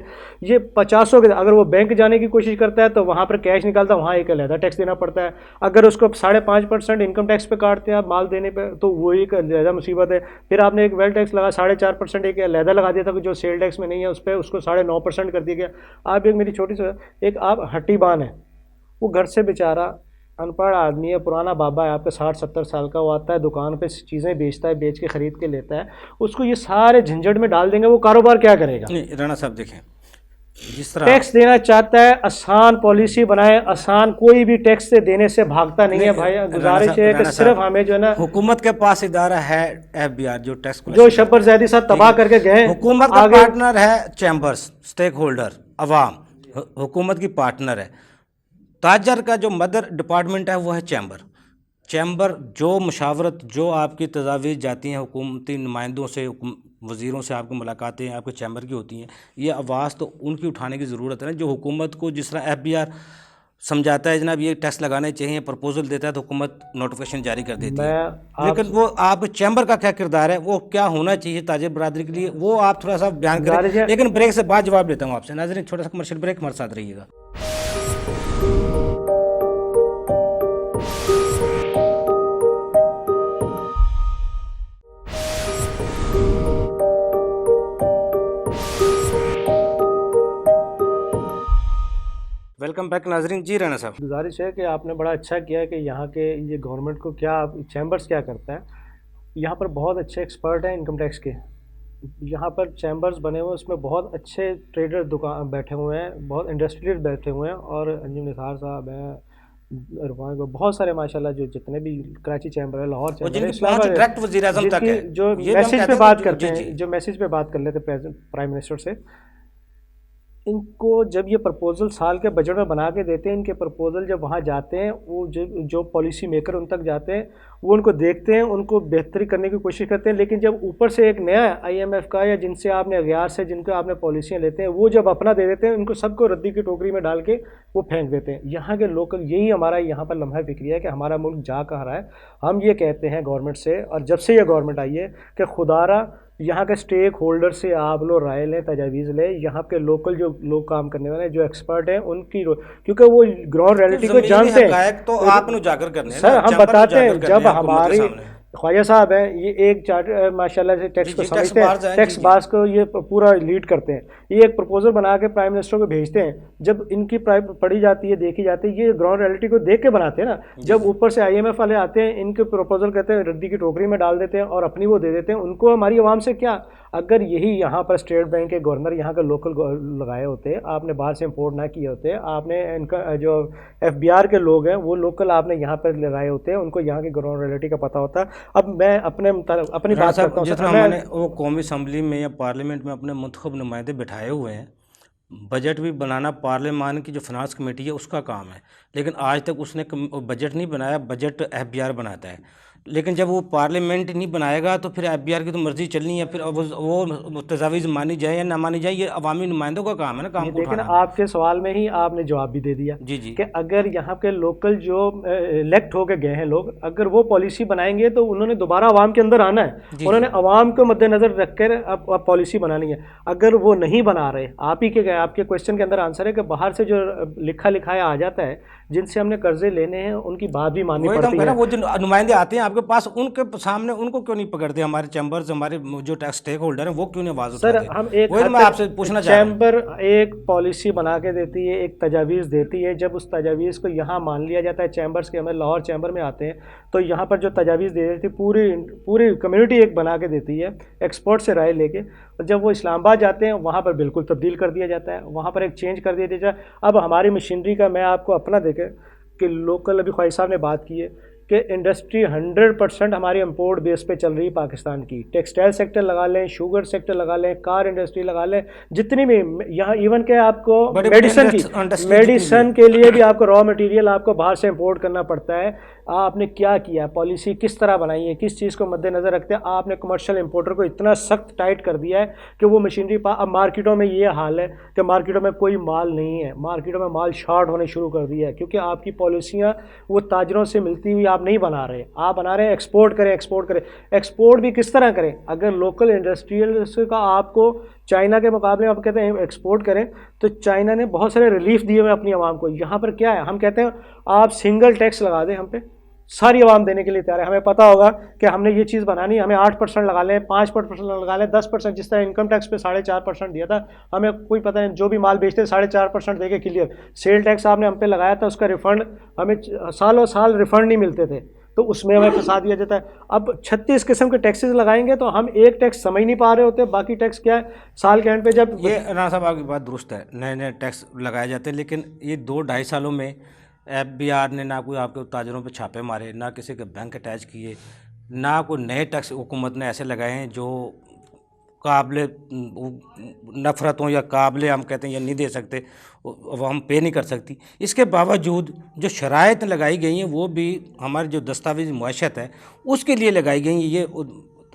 ये 50 के। अगर वो बैंक जाने की कोशिश करता है तो वहाँ पर कैश निकालता है, वहाँ एक अलहदा टैक्स देना पड़ता है। अगर उसको 5.5% इनकम टैक्स पे काटते हैं आप माल देने पे, तो वो एक अलहदा मुसीबत है। फिर आपने एक वेल्थ टैक्स लगा 4.5%, एक अलहदा लगा दिया था कि जो सेल टैक्स में नहीं है, उस पर उसको 9.5% कर दिया गया। आप एक मेरी छोटी सी एक आप हट्टी बान है, वो घर से बेचारा अनपढ़ आदमी है, पुराना बाबा है, आपके 60-70 साल का, वो आता है दुकान पे चीज़ें बेचता है, बेच के ख़रीद के लेता है, उसको ये सारे झंझट में डाल देंगे, वो कारोबार क्या करेगा? नहीं राणा साहब, देखें, जिस तरह टैक्स देना चाहता है, आसान पॉलिसी बनाए, आसान, कोई भी टैक्स से देने से भागता नहीं है भाई। गुजारिश है कि सिर्फ हमें जो है ना, हुकूमत के पास इदारा है एफबीआर, जो टैक्स जो शब्बर ज़ैदी साहब तबाह करके गए, हुकूमत का पार्टनर है चैम्बर्स, स्टेक होल्डर, अवाम हुकूमत की पार्टनर है। ताजर का जो मदर डिपार्टमेंट है वो है चैम्बर। चैम्बर जो मशावरत जो आपकी तजावीज़ जाती हैं हुकूमती नुमाइंदों से, वज़ीरों से आपकी मुलाकातें आपके चैम्बर की होती हैं, ये आवाज़ तो उनकी उठाने की ज़रूरत है ना। जो हुकूमत को जिस तरह FBI समझाता है जनाब ये टैक्स लगाने चाहिए, प्रपोजल देता है तो हुकूमत नोटिफिकेशन जारी कर देती है, लेकिन वो आप चैम्बर का क्या किरदार है, वो क्या होना चाहिए ताजिर बरादरी के लिए, वो आप थोड़ा सा बयान करें। लेकिन ब्रेक से बाद जवाब देता हूँ आपसे। नाज़रीन, छोटा सा कमर्शियल ब्रेक, हमारे साथ रहिएगा। वेलकम बैक नाजरीन। जी राना साहब, गुजारिश है कि आपने बड़ा अच्छा किया है कि यहाँ के ये गवर्नमेंट को क्या चैम्बर्स क्या करता है। यहाँ पर बहुत अच्छे एक्सपर्ट हैं इनकम टैक्स के। यहाँ पर चैम्बर्स बने हुए हैं, उसमें बहुत अच्छे ट्रेडर दुकान बैठे हुए हैं, बहुत इंडस्ट्रियल बैठे हुए हैं, और अंजुम निसार साहब हैं, इरफान को, बहुत सारे माशाल्लाह जो जितने भी कराची चैम्बर है, लाहौर चैम्बर है, इस्लामाबाद डायरेक्ट वज़ीर आज़म तक है, जो ये मैसेज पे बात करते हैं, जो मैसेज पे बात कर लेते प्राइम मिनिस्टर से, इनको जब ये प्रपोज़ल साल के बजट में बना के देते हैं, इनके प्रपोज़ल जब वहाँ जाते हैं, वो जो पॉलिसी मेकर उन तक जाते हैं, वो उनको देखते हैं, उनको बेहतरी करने की कोशिश करते हैं, लेकिन जब ऊपर से एक नया IMF का या जिनसे आपने अगयार से जिनको आपने पॉलिसियाँ लेते हैं, वो जब अपना दे देते हैं, इनको सबको रद्दी की टोकरी में डाल के वो फेंक देते हैं। यहाँ के लोकल, यही हमारा यहाँ पर लम्हा फ़िक्रिया है कि हमारा मुल्क जा कहाँ रहा है। हम ये कहते हैं गवर्नमेंट से, और जब से ये गवर्नमेंट आई है, कि खुदारा यहाँ के स्टेक होल्डर से आप लोग राय लें, तजावीज़ लें, यहाँ के लोकल जो लोग काम करने वाले हैं, जो एक्सपर्ट हैं, उनकी, क्योंकि वो ग्राउंड रियलिटी को जानते हैं। तो आपने उजागर करने हैं सर, हम बताते हैं, जब हमारी सामने ख्वाजा साहब हैं, ये एक चार्ट माशाल्लाह से टैक्स को समझते हैं, टैक्स बार्स को ये पूरा लीड करते हैं। ये एक प्रपोजल बना के प्राइम मिनिस्टर को भेजते हैं, जब इनकी पढ़ी जाती है, देखी जाती है, ये ग्राउंड रियलिटी को देख के बनाते हैं ना। जब ऊपर से IMF वाले आते हैं, इनके प्रपोजल कहते हैं, रद्दी की टोकरी में डाल देते हैं और अपनी वो दे देते हैं। उनको हमारी आवाम से क्या, अगर यही यहाँ पर स्टेट बैंक के गवर्नर यहाँ का लोकल लगाए होते, आपने बाहर से इंपोर्ट ना किए होते, आपने इनका जो FBR के लोग हैं वो लोकल आपने यहाँ पर लगाए होते, उनको यहाँ की ग्राउंड रियलिटी का पता होता। अब मैं अपनी बात करता हूँ। जितना हमने वो कौमी असम्बली में या पार्लियामेंट में अपने मुंतखब नुमाइंदे बिठाए हुए हैं, बजट भी बनाना पार्लियामान की जो फिनांस कमेटी है उसका काम है, लेकिन आज तक उसने बजट नहीं बनाया, बजट FBR बनाता है। लेकिन जब वो पार्लियामेंट नहीं बनाएगा तो फिर FBR की तो मर्जी चलनी है, फिर वो तजावीज़ मानी जाए या ना मानी जाए, ये अवामी नुमाइंदों का काम है ना, काम को लेकिन उठाना। आपके सवाल में ही आपने जवाब भी दे दिया जी कि अगर यहाँ के लोकल जो इलेक्ट होके गए हैं लोग, अगर वो पॉलिसी बनाएंगे तो उन्होंने दोबारा आवाम के अंदर आना है, उन्होंने आवाम को मद्देनजर रखकर अब पॉलिसी बनानी है। अगर वो नहीं बना रहे, आप ही के आपके क्वेश्चन के अंदर आंसर है कि बाहर से जो लिखा लिखाया आ जाता है, जिनसे हमने कर्जे लेने हैं, उनकी बात भी माननी पड़ती है। वो जो नुमाइंदे आते हैं आपके पास, उनके सामने उनको क्यों नहीं पकड़ते? हमारे चैम्बर्स, हमारे जो टैक्स स्टेक होल्डर हैं, वो क्यों नहीं आवाज़ उठाते? सर, हम एक मैं आपसे पूछना चाह रहा हूं। चैम्बर एक पॉलिसी बना के देती है, एक तजावीज़ देती है, जब उस तजावीज़ को यहाँ मान लिया जाता है, चैम्बर्स के, हमें लाहौर चैम्बर में आते हैं, तो यहाँ पर जो तजावीज़ दे देती है, पूरी कम्युनिटी एक बना के देती है, एक्सपर्ट से राय लेके, और जब वो इस्लामाबाद जाते हैं, वहाँ पर बिल्कुल तब्दील कर दिया जाता है, वहाँ पर एक चेंज कर दिया जाता है। अब हमारी मशीनरी का मैं आपको अपना देखे कि लोकल, अभी ख्वाहिश साहब ने बात की है कि इंडस्ट्री 100% हमारी इंपोर्ट बेस पे चल रही है पाकिस्तान की। टेक्सटाइल सेक्टर लगा लें, शुगर सेक्टर लगा लें, कार इंडस्ट्री लगा लें, जितनी भी यहाँ इवन के आपको मेडिसिन के लिए भी आपको रॉ मटेरियल आपको बाहर से इंपोर्ट करना पड़ता है। आपने क्या किया, पॉलिसी किस तरह बनाई है, किस चीज़ को मद्देनज़र रखते हैं? आपने कमर्शियल इंपोर्टर को इतना सख्त टाइट कर दिया है कि वो मशीनरी अब मार्केटों में ये हाल है कि मार्केटों में कोई माल नहीं है, मार्केटों में माल शॉर्ट होने शुरू कर दिया है, क्योंकि आपकी पॉलिसियाँ वो ताजरों से मिलती हुई आप नहीं बना रहे। आप बना रहे हैं एक्सपोर्ट करें, एक्सपोर्ट करें। एक्सपोर्ट भी किस तरह करें? अगर लोकल इंडस्ट्रियल्स का आपको चाइना के मुकाबले आप कहते हैं एक्सपोर्ट करें, तो चाइना ने बहुत सारे रिलीफ दिए हुए अपनी आवाम को। यहाँ पर क्या है, हम कहते हैं आप सिंगल टैक्स लगा दें हम पे, सारी आवाम देने के लिए तैयार है। हमें पता होगा कि हमने ये चीज़ बनानी, हमें 8% लगा लें, 5% लगा लें, 10%, जिस तरह इनकम टैक्स पे 4.5% दिया था, हमें कोई पता नहीं, जो भी माल बेचते 4.5% देके क्लियर। सेल टैक्स आपने हम पे लगाया था, उसका रिफ़ंड हमें सालों साल रिफ़ंड नहीं मिलते थे, तो उसमें हमें फंसा दिया जाता है। अब 36 किस्म के टैक्सेस लगाएंगे तो हम एक टैक्स समझ नहीं पा रहे होते, बाकी टैक्स क्या है साल के एंड पे जब ये राणा साहब आपकी बात दुरुस्त है, नए नए टैक्स लगाए जाते हैं, लेकिन ये 2-2.5 सालों में FBR ने ना कोई आपके ताजरों पे छापे मारे, ना किसी के बैंक अटैच किए, ना कोई नए टैक्स हुकूमत ने ऐसे लगाए हैं जो काबिल नफ़रत हों या काबिल हम कहते हैं या नहीं दे सकते, वो हम पे नहीं कर सकती। इसके बावजूद जो शराइत लगाई गई हैं वो भी हमारी जो दस्तावेज़ी मुआशत है उसके लिए लगाई गई हैं। ये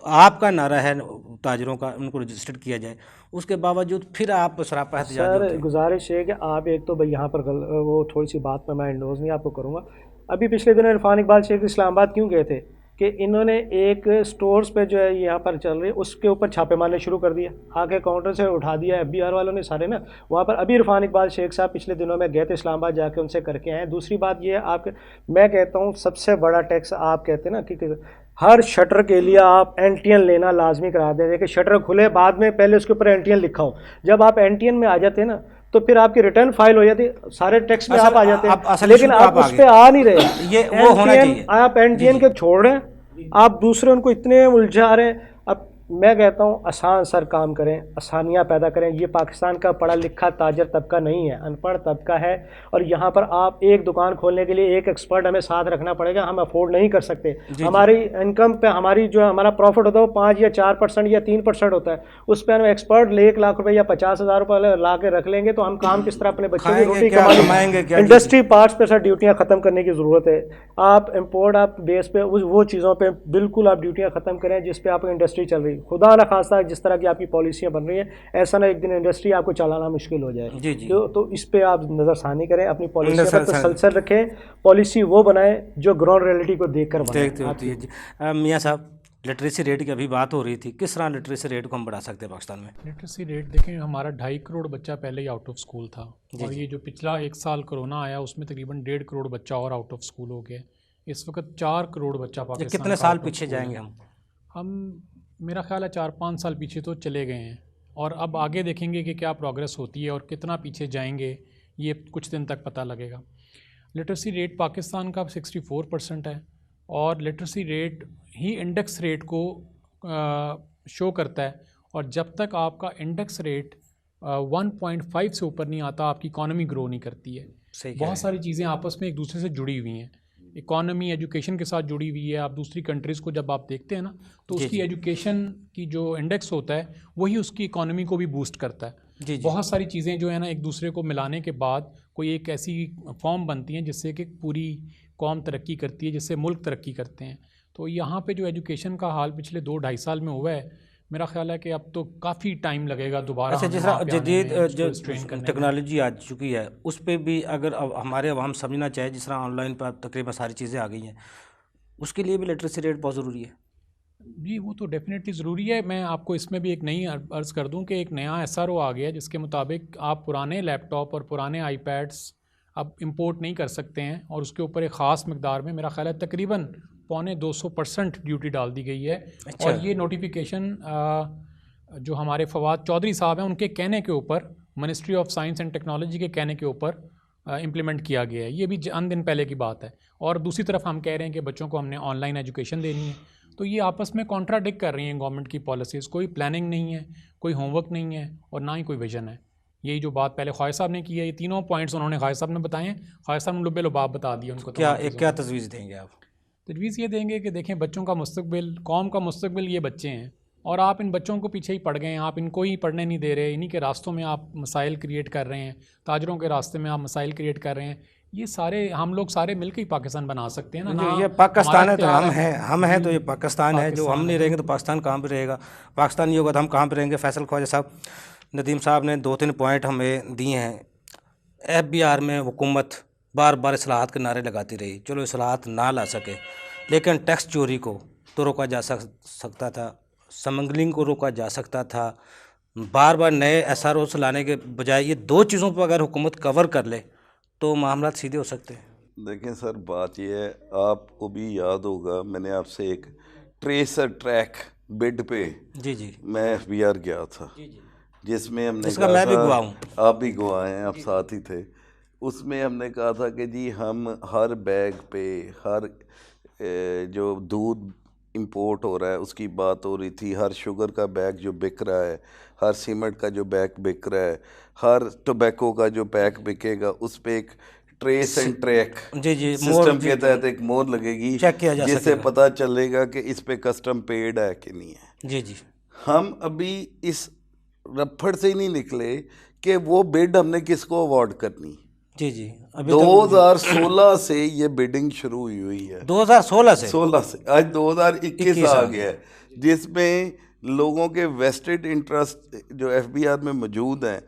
आपका नारा है ताजरों का, उनको रजिस्टर्ड किया जाए, उसके बावजूद फिर आप सरापा एहतजाज होते सर हैं। गुजारिश है कि आप एक तो भाई यहाँ पर वो थोड़ी सी बात में मैं इंडोज नहीं आपको करूँगा। अभी पिछले दिनों इरफान इकबाल शेख इस्लामाबाद क्यों गए थे कि इन्होंने एक स्टोर्स पे जो है यहाँ पर चल रही है उसके ऊपर छापे मारने शुरू कर दिया, आके काउंटर से उठा दिया FBI वालों ने सारे ना वहाँ पर। अभी इरफान इकबाल शेख साहब पिछले दिनों में गए थे इस्लामाबाद, जाके उनसे करके आए। दूसरी बात ये आप, मैं कहता हूँ सबसे बड़ा टैक्स आप कहते हैं ना कि हर शटर के लिए आप NTN लेना लाजमी करा दें कि शटर खुले बाद में पहले उसके ऊपर NTN लिखा हो। जब आप NTN में आ जाते हैं ना तो फिर आपकी रिटर्न फाइल हो जाती, सारे टैक्स में आप आ जाते हैं, लेकिन आप उस पर आ नहीं रहे। ये वो होना चाहिए। आप NTN के छोड़ रहे हैं, आप दूसरे उनको इतने उलझा रहे हैं। अब मैं कहता हूँ आसान सर काम करें, आसानियाँ पैदा करें। ये पाकिस्तान का पढ़ा लिखा ताजर तबका नहीं है, अनपढ़ तबका है। और यहाँ पर आप एक दुकान खोलने के लिए एक एक्सपर्ट हमें साथ रखना पड़ेगा, हम अफोर्ड नहीं कर सकते। हमारी इनकम पे हमारी जो हमारा प्रॉफिट होता है वो 5 या 4% या 3% होता है, उस पर हम एक्सपर्ट 1 लाख रुपये या 50,000 रुपये ला के रख लेंगे तो हम काम किस तरह अपने बच्चों की रोटी कमाएंगे क्या? इंडस्ट्री पार्ट्स पे सर ड्यूटियाँ ख़त्म करने की ज़रूरत है। आप इम्पोर्ट आप बेस पे वो चीज़ों पे बिल्कुल आप ड्यूटियाँ ख़त्म करें जिस पे आप इंडस्ट्री चल रही है। खुदा ना खास्ता जिस तरह की आपकी पॉलिसियाँ बन रही हैं, ऐसा ना एक दिन इंडस्ट्री आपको चलाना मुश्किल हो जाए। जी जी। तो इस पे आप नज़रसानी करें, अपनी पॉलिसी पर तसलसल रखें, पॉलिसी वो बनाएं जो ग्राउंड रियलिटी को देख कर देखते होती है जी। मियाँ साहब, लिटरेसी रेट की अभी बात हो रही थी, किस तरह लिटरेसी रेट को हम बढ़ा सकते हैं पाकिस्तान में? लिटरेसी रेट देखें, हमारा 2.5 करोड़ बच्चा पहले ही आउट ऑफ स्कूल था, और ये जो पिछला 1 साल कोरोना आया उसमें तकरीबन 1.5 करोड़ बच्चा और आउट ऑफ स्कूल हो गया। इस वक्त 4 करोड़ बच्चा पाकिस्तान। कितने साल पीछे जाएंगे हम मेरा ख्याल है 4-5 साल पीछे तो चले गए हैं, और अब आगे देखेंगे कि क्या प्रोग्रेस होती है और कितना पीछे जाएंगे, ये कुछ दिन तक पता लगेगा। लिटरेसी रेट पाकिस्तान का 64% है, और लिटरेसी रेट ही इंडेक्स रेट को शो करता है, और जब तक आपका इंडेक्स रेट 1.5 से ऊपर नहीं आता आपकी इकॉनमी ग्रो नहीं करती है। बहुत सारी चीज़ें आपस में एक दूसरे से जुड़ी हुई हैं, इकॉनमी एजुकेशन के साथ जुड़ी हुई है। आप दूसरी कंट्रीज़ को जब आप देखते हैं ना तो उसकी एजुकेशन की जो इंडेक्स होता है वही उसकी इकॉनमी को भी बूस्ट करता है। बहुत सारी चीज़ें जो है ना एक दूसरे को मिलाने के बाद कोई एक ऐसी फॉर्म बनती हैं जिससे कि पूरी कौम तरक्की करती है, जिससे मुल्क तरक्की करते हैं। तो यहाँ पे जो एजुकेशन का हाल पिछले 2-2.5 साल में हुआ है, मेरा ख्याल है कि अब तो काफ़ी टाइम लगेगा दोबारा। अच्छा, जिस तरह जदीद जो टेक्नोलॉजी आ चुकी है उस पर भी अगर हमारे अवाम समझना चाहे, जिस तरह ऑनलाइन पर तकरीबन सारी चीज़ें आ गई हैं, उसके लिए भी लिटरेसी रेट बहुत ज़रूरी है। जी वो तो डेफिनेटली ज़रूरी है। मैं आपको इसमें भी एक नई अर्ज़ कर दूं कि एक नया SRO आ गया जिसके मुताबिक आप पुराने लैपटॉप और पुराने iPads अब इंपोर्ट नहीं कर सकते हैं, और उसके ऊपर एक ख़ास मकदार में मेरा ख्याल है तकरीबन 250% ड्यूटी डाल दी गई है। अच्छा। और ये नोटिफिकेशन जो हमारे फवाद चौधरी साहब हैं उनके कहने के ऊपर, ministry of science and technology के कहने के ऊपर इम्प्लीमेंट किया गया है। ये भी चंद दिन पहले की बात है। और दूसरी तरफ हम कह रहे हैं कि बच्चों को हमने ऑनलाइन एजुकेशन देनी है, तो ये आपस में कॉन्ट्राडिक्ट कर रही हैं गवर्नमेंट की पॉलिसीज़। कोई प्लानिंग नहीं है, कोई होमवर्क नहीं है, और ना ही कोई विजन है। यही जो बात पहले ख्वाजा साहब ने की है, ये तीनों पॉइंट्स उन्होंने ख्वाजा साहब ने बताए हैं। ख्वाजा साहब ने लुबे लुबाब बता दिया उनको। क्या तजवीज़ देंगे आप? तजवीज़ ये देंगे कि देखें बच्चों का मुस्तकबिल, कौम का मुस्तकबिल ये बच्चे हैं, और आप इन बच्चों को पीछे ही पड़ गए हैं। आप इनको ही पढ़ने नहीं दे रहे, इन्हीं के रास्तों में आप मसाइल क्रिएट कर रहे हैं, ताजरों के रास्ते में आप मसाइल क्रिएट कर रहे हैं। ये सारे हम लोग सारे मिलकर ही पाकिस्तान बना सकते हैं ना। ये पाकिस्तान है तो हम हैं तो ये पाकिस्तान है। जो हम नहीं रहेंगे तो पाकिस्तान कहाँ पर रहेगा? पाकिस्तान नहीं होगा तो हम कहाँ पर रहेंगे? फैसल ख्वाजा साहब, नदीम साहब ने 2-3 पॉइंट हमें दिए हैं। FBR में हुकूमत बार बार इस्लाहात के नारे लगाती रही, चलो इस्लाहात ना ला सके, लेकिन टैक्स चोरी को तो रोका जा सकता था, स्मगलिंग को रोका जा सकता था। बार बार नए SROs लाने के बजाय ये 2 चीज़ों पर अगर हुकूमत कवर कर ले तो मामला सीधे हो सकते हैं। देखें सर, बात यह है, आपको भी याद होगा मैंने आपसे एक ट्रेसर ट्रैक बिड पे जी मैं FBR गया था, जिसमें हमने इसका मैं भी गवाह हूँ, आप भी गवाह हैं, आप साथ ही थे। उसमें हमने कहा था कि जी हम हर बैग पे, हर जो दूध इंपोर्ट हो रहा है उसकी बात हो रही थी, हर शुगर का बैग जो बिक रहा है, हर सीमेंट का जो बैग बिक रहा है, हर टोबैको का जो पैक बिकेगा, उस पे एक ट्रेस एंड ट्रैक सिस्टम के तहत एक मोहर लगेगी, जिससे पता चलेगा कि इस पे कस्टम पेड है कि नहीं है। जी हम अभी इस रफ्फड़ से ही नहीं निकले कि वो बिड हमने किसको अवार्ड करनी। जी जी, अभी 2016 से ये बिडिंग शुरू हुई है। 2016 से 16 से आज 2021 आ आ गया है, जिसमें लोगों के वेस्टेड इंटरेस्ट जो एफबीआर में मौजूद हैं,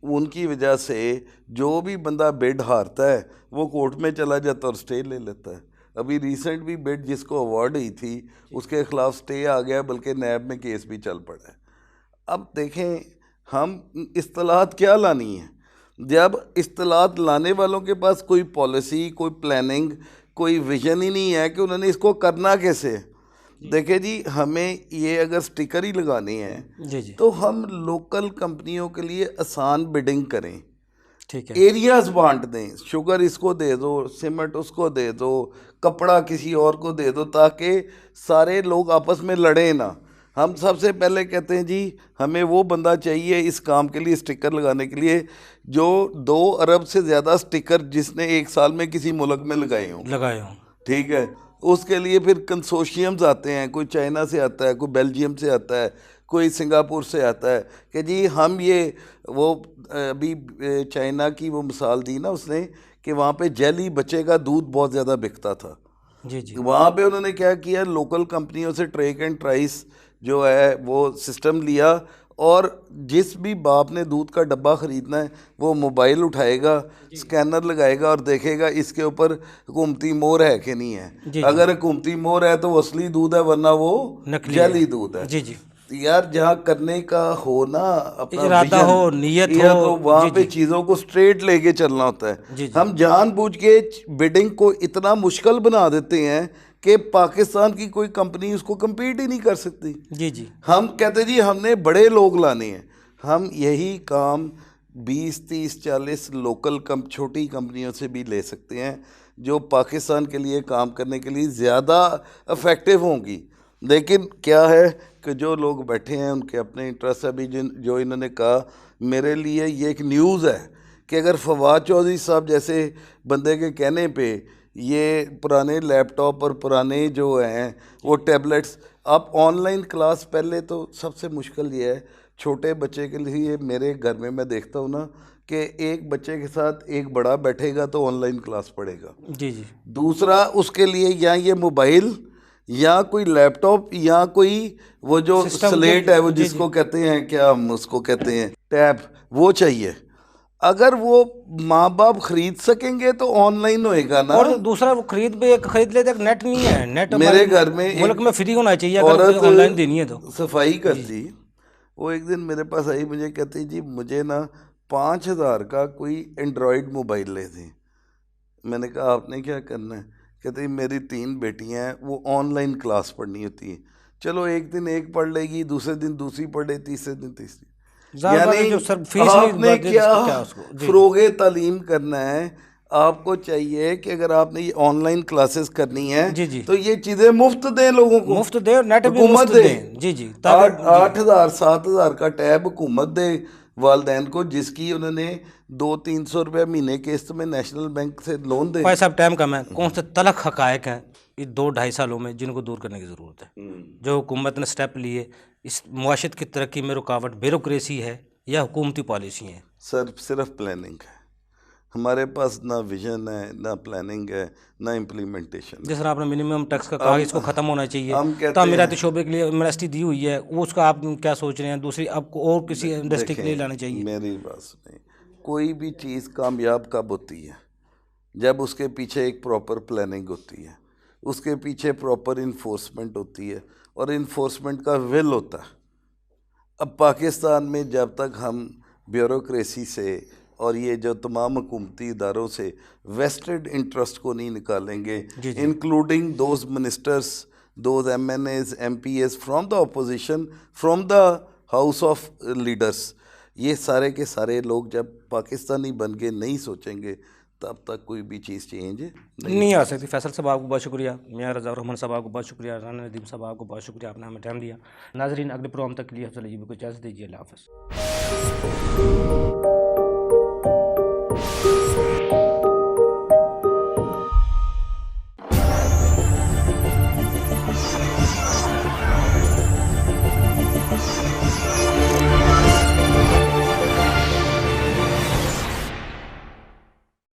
उनकी वजह से जो भी बंदा बिड हारता है वो कोर्ट में चला जाता है और स्टे ले लेता है। अभी रिसेंट भी बिड जिसको अवार्ड हुई थी उसके खिलाफ स्टे आ गया, बल्कि नैब में केस भी चल पड़ा है। अब देखें हम इत्तलात क्या लानी है, जब इत्तलात लाने वालों के पास कोई पॉलिसी, कोई प्लानिंग, कोई विजन ही नहीं है कि उन्होंने इसको करना कैसे है। देखे जी, हमें ये अगर स्टिकर ही लगानी है जी जी, तो हम लोकल कंपनियों के लिए आसान बिडिंग करें, ठीक है। एरियाज बांट दें, शुगर इसको दे दो, सीमेंट उसको दे दो, कपड़ा किसी और को दे दो, ताकि सारे लोग आपस में लड़े ना। हम सबसे पहले कहते हैं जी हमें वो बंदा चाहिए इस काम के लिए, स्टिकर लगाने के लिए, जो 2 अरब से ज़्यादा स्टिकर जिसने एक साल में किसी मुल्क में लगाए हों। ठीक है, उसके लिए फिर कंसोशियम्स आते हैं, कोई चाइना से आता है, कोई बेल्जियम से आता है, कोई सिंगापुर से आता है कि जी हम ये वो अभी चाइना की वो मिसाल दी ना उसने कि वहाँ पे जेली बच्चे का दूध बहुत ज़्यादा बिकता था। जी जी, वहाँ पे उन्होंने क्या किया, लोकल कंपनियों से ट्रैक एंड ट्राइस जो है वो सिस्टम लिया, और जिस भी बाप ने दूध का डब्बा ख़रीदना है वो मोबाइल उठाएगा, स्कैनर लगाएगा और देखेगा इसके ऊपर हुकूमती मोहर है कि नहीं है। अगर हुकूमती मोहर है तो वो असली दूध है, वरना वो जाली दूध है। जी जी, यार जहाँ करने का हो ना अपना इरादा विजन, हो, नियत या हो, तो वहाँ जी पे जी, चीज़ों को स्ट्रेट लेके चलना होता है। जी जी, हम जानबूझ के बिडिंग को इतना मुश्किल बना देते हैं कि पाकिस्तान की कोई कंपनी उसको compete ही नहीं कर सकती। जी जी, हम कहते जी हमने बड़े लोग लाने हैं, हम यही काम 20, 30, 40 लोकल छोटी कंपनियों से भी ले सकते हैं, जो पाकिस्तान के लिए काम करने के लिए ज़्यादा इफ़ेक्टिव होंगी। लेकिन क्या है कि जो लोग बैठे हैं उनके अपने इंटरेस्ट, अभी जो इन्होंने कहा, मेरे लिए ये एक न्यूज़ है कि अगर फवाद चौधरी साहब जैसे बंदे के कहने पे ये पुराने लैपटॉप और पुराने जो हैं वो टैबलेट्स, आप ऑनलाइन क्लास, पहले तो सबसे मुश्किल ये है छोटे बच्चे के लिए, मेरे घर में मैं देखता हूँ ना कि एक बच्चे के साथ एक बड़ा बैठेगा तो ऑनलाइन क्लास पढ़ेगा, जी जी, दूसरा उसके लिए या ये मोबाइल या कोई लैपटॉप या कोई वो जो स्लेट है वो जिसको कहते हैं, क्या हम उसको कहते हैं, टैब, वो चाहिए। अगर वो माँ बाप खरीद सकेंगे तो ऑनलाइन होएगा ना। और दूसरा वो खरीद लेते, नेट नहीं है, नेट मेरे घर में मुल्क में फ्री होना चाहिए अगर ऑनलाइन देनी है तो। सफाई करती, वो एक दिन मेरे पास आई, मुझे कहती जी मुझे ना 5,000 का कोई एंड्रॉयड मोबाइल ले दें। मैंने कहा आपने क्या करना है? कहते मेरी 3 बेटियां हैं, वो ऑनलाइन क्लास पढ़नी होती है, चलो एक दिन एक पढ़ लेगी, दूसरे दिन दूसरी पढ़े, तीसरे दिन तीसरी, यानी जो सर फीस आपने क्या उसको फ़रोग़े तालीम करना है। आपको चाहिए कि अगर आपने ये ऑनलाइन क्लासेस करनी है जी जी, तो ये चीज़ें मुफ्त दें लोगों को, मुफ्त दे, नेट भी हुकूमत मुफ्त दे। जी जी, 8,000 7,000 का टैब हुकूमत दे वालदैन को, जिसकी उन्होंने 200-300 रुपये महीने किस्त में नेशनल बैंक से लोन दे। भाई साहब टाइम कम है, कौन से तलख हकायक हैं ये 2-2.5 सालों में जिनको दूर करने की ज़रूरत है। जो हुकूमत ने स्टेप लिए, इस मुआशरत की तरक्की में रुकावट ब्यूरोक्रेसी है या हुकूमती पॉलिसी है? सर सिर्फ प्लानिंग है, हमारे पास ना विजन है, ना प्लानिंग है, ना इम्प्लीमेंटेशन। जिस तरह आपने मिनिमम टैक्स का कहा इसको ख़त्म होना चाहिए, हम कहते तामीराती शोबे के लिए एमएसटी दी हुई है, वो उसका आप क्या सोच रहे हैं? दूसरी आपको और किसी इंडस्ट्री के लिए लाना चाहिए? मेरी बात सुनिए, कोई भी चीज़ कामयाब कब होती है? जब उसके पीछे एक प्रॉपर प्लानिंग होती है, उसके पीछे प्रॉपर इन्फोर्समेंट होती है और इन्फोर्समेंट का विल होता है। अब पाकिस्तान में जब तक हम ब्यूरोक्रेसी से और ये जो तमाम हुकूमती इदारों से वेस्टेड इंटरेस्ट को नहीं निकालेंगे, including those ministers, those MNAs, MPs from the opposition, from the house of leaders, ये सारे के सारे लोग जब पाकिस्तानी बन के नहीं सोचेंगे तब तक कोई भी चीज़ चेंज नहीं आ सकती। फैसल साहब आपको बहुत शुक्रिया, मियां रज़ा रहमान साहब आपको बहुत शुक्रिया, राना नदीम साहब आपको बहुत शुक्रिया, आपने हमें टाइम दिया। नाजरीन अगले प्रोग्राम तक के लिए अफजल अयूबी को इजाज़त दीजिए। अल्लाह हाफ़िज़।